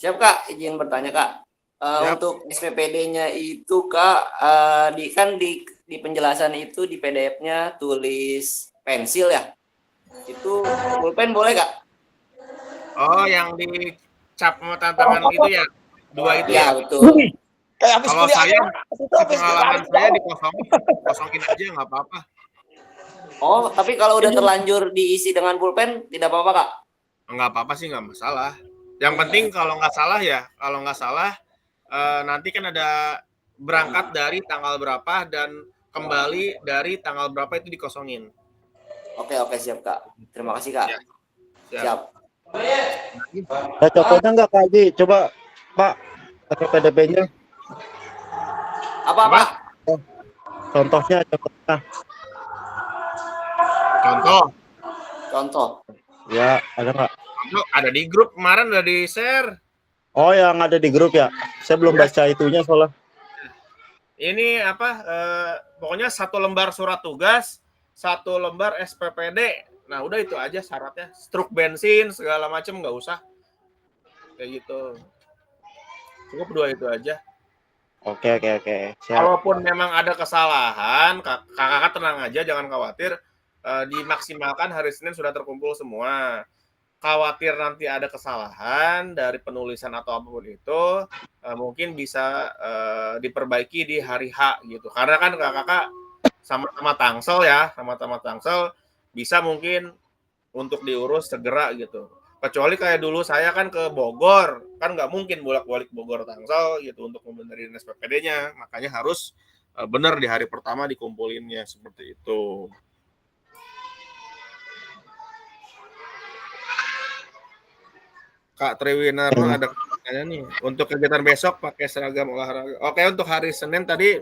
Siap Kak, izin bertanya Kak. Siap. Untuk SPPD-nya itu Kak, di penjelasan itu di PDF-nya tulis pensil ya. Itu pulpen boleh Kak? Oh, yang dicap sama tantangan itu ya? 2 itu Ya, ya? betul. Kalau saya, pengalaman saya kosongin aja nggak apa-apa. Oh, tapi kalau udah terlanjur diisi dengan pulpen tidak apa-apa Kak? Nggak apa-apa sih, nggak masalah. Yang penting kalau nggak salah nanti kan ada berangkat dari tanggal berapa dan kembali dari tanggal berapa itu dikosongin. Oke, siap Kak. Terima kasih Kak. Siap. Ada contohnya nggak Kak Haji? Coba Pak, pakai PDB-nya. Apa Pak? Contohnya. Contoh. Ya, ada nggak? Ada di grup, kemarin udah di-share. Oh, yang ada di grup ya? Saya belum baca itunya soalnya. Ini pokoknya 1 lembar surat tugas, 1 lembar SPPD. Nah, udah itu aja syaratnya. Struk bensin, segala macam nggak usah. Kayak gitu. Cukup 2 itu aja. Oke. Siap. Kalaupun memang ada kesalahan, kakak tenang aja, jangan khawatir. Dimaksimalkan hari Senin sudah terkumpul semua. Khawatir nanti ada kesalahan dari penulisan atau apapun itu, mungkin bisa diperbaiki di hari H gitu. Karena kan kakak sama-sama tangsel bisa mungkin untuk diurus segera gitu. Kecuali kayak dulu saya kan ke Bogor, kan nggak mungkin bolak-balik Bogor Tangsel gitu untuk membenerin SPPD-nya, makanya harus benar di hari pertama dikumpulinnya seperti itu. Kak Triwinarno ada pertanyaan nih. Untuk kegiatan besok pakai seragam olahraga. Oke, untuk hari Senin tadi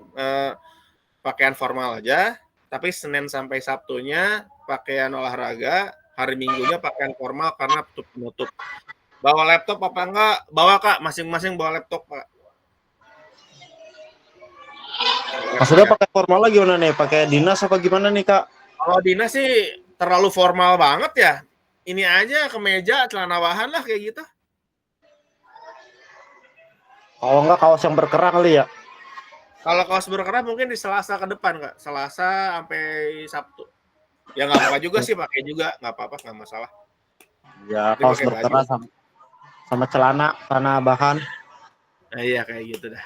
pakaian formal aja, tapi Senin sampai Sabtunya pakaian olahraga, hari Minggunya pakaian formal karena penutup. Bawa laptop apa enggak? Bawa Kak, masing-masing bawa laptop Pak. Maksudnya pakai formal lagi gimana nih? Pakai dinas apa gimana nih Kak? Kalau dinas sih terlalu formal banget ya. Ini aja kemeja, celana bahan lah kayak gitu. Kalau enggak kaos yang berkerah kali ya? Kalau kaos berkerah mungkin di Selasa ke depan Kak. Selasa sampai Sabtu. Ya nggak apa-apa juga sih, pakai juga. Nggak apa-apa, nggak masalah. Ya, Jadi kaos pakai berkerah sama celana bahan. Nah, iya kayak gitu dah.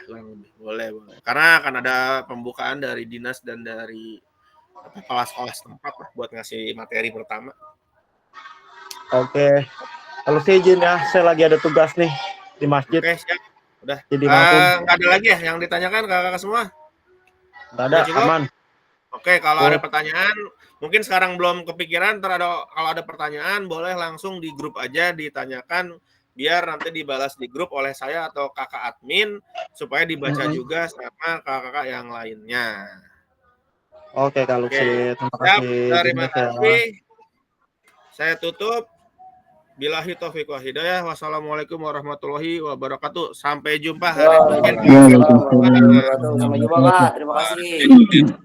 Boleh. Karena akan ada pembukaan dari dinas dan dari kepala setempat lah buat ngasih materi pertama. Oke. Kalau saya izin ya, saya lagi ada tugas nih di masjid. Oke, siap. Udah. Jadi nggak ada lagi ya yang ditanyakan kakak semua? Nggak ada, aman. Oke, kalau ada pertanyaan, mungkin sekarang belum kepikiran, kalau ada pertanyaan boleh langsung di grup aja ditanyakan, biar nanti dibalas di grup oleh saya atau kakak admin, supaya dibaca juga sama kakak-kakak yang lainnya. Oke, Kak Lutfi. Terima kasih. Terima kasih. Saya tutup. Billahi taufiq wal hidayah. Wassalamualaikum warahmatullahi wabarakatuh. Sampai jumpa hari Senin. Sampai jumpa Kak. Terima kasih.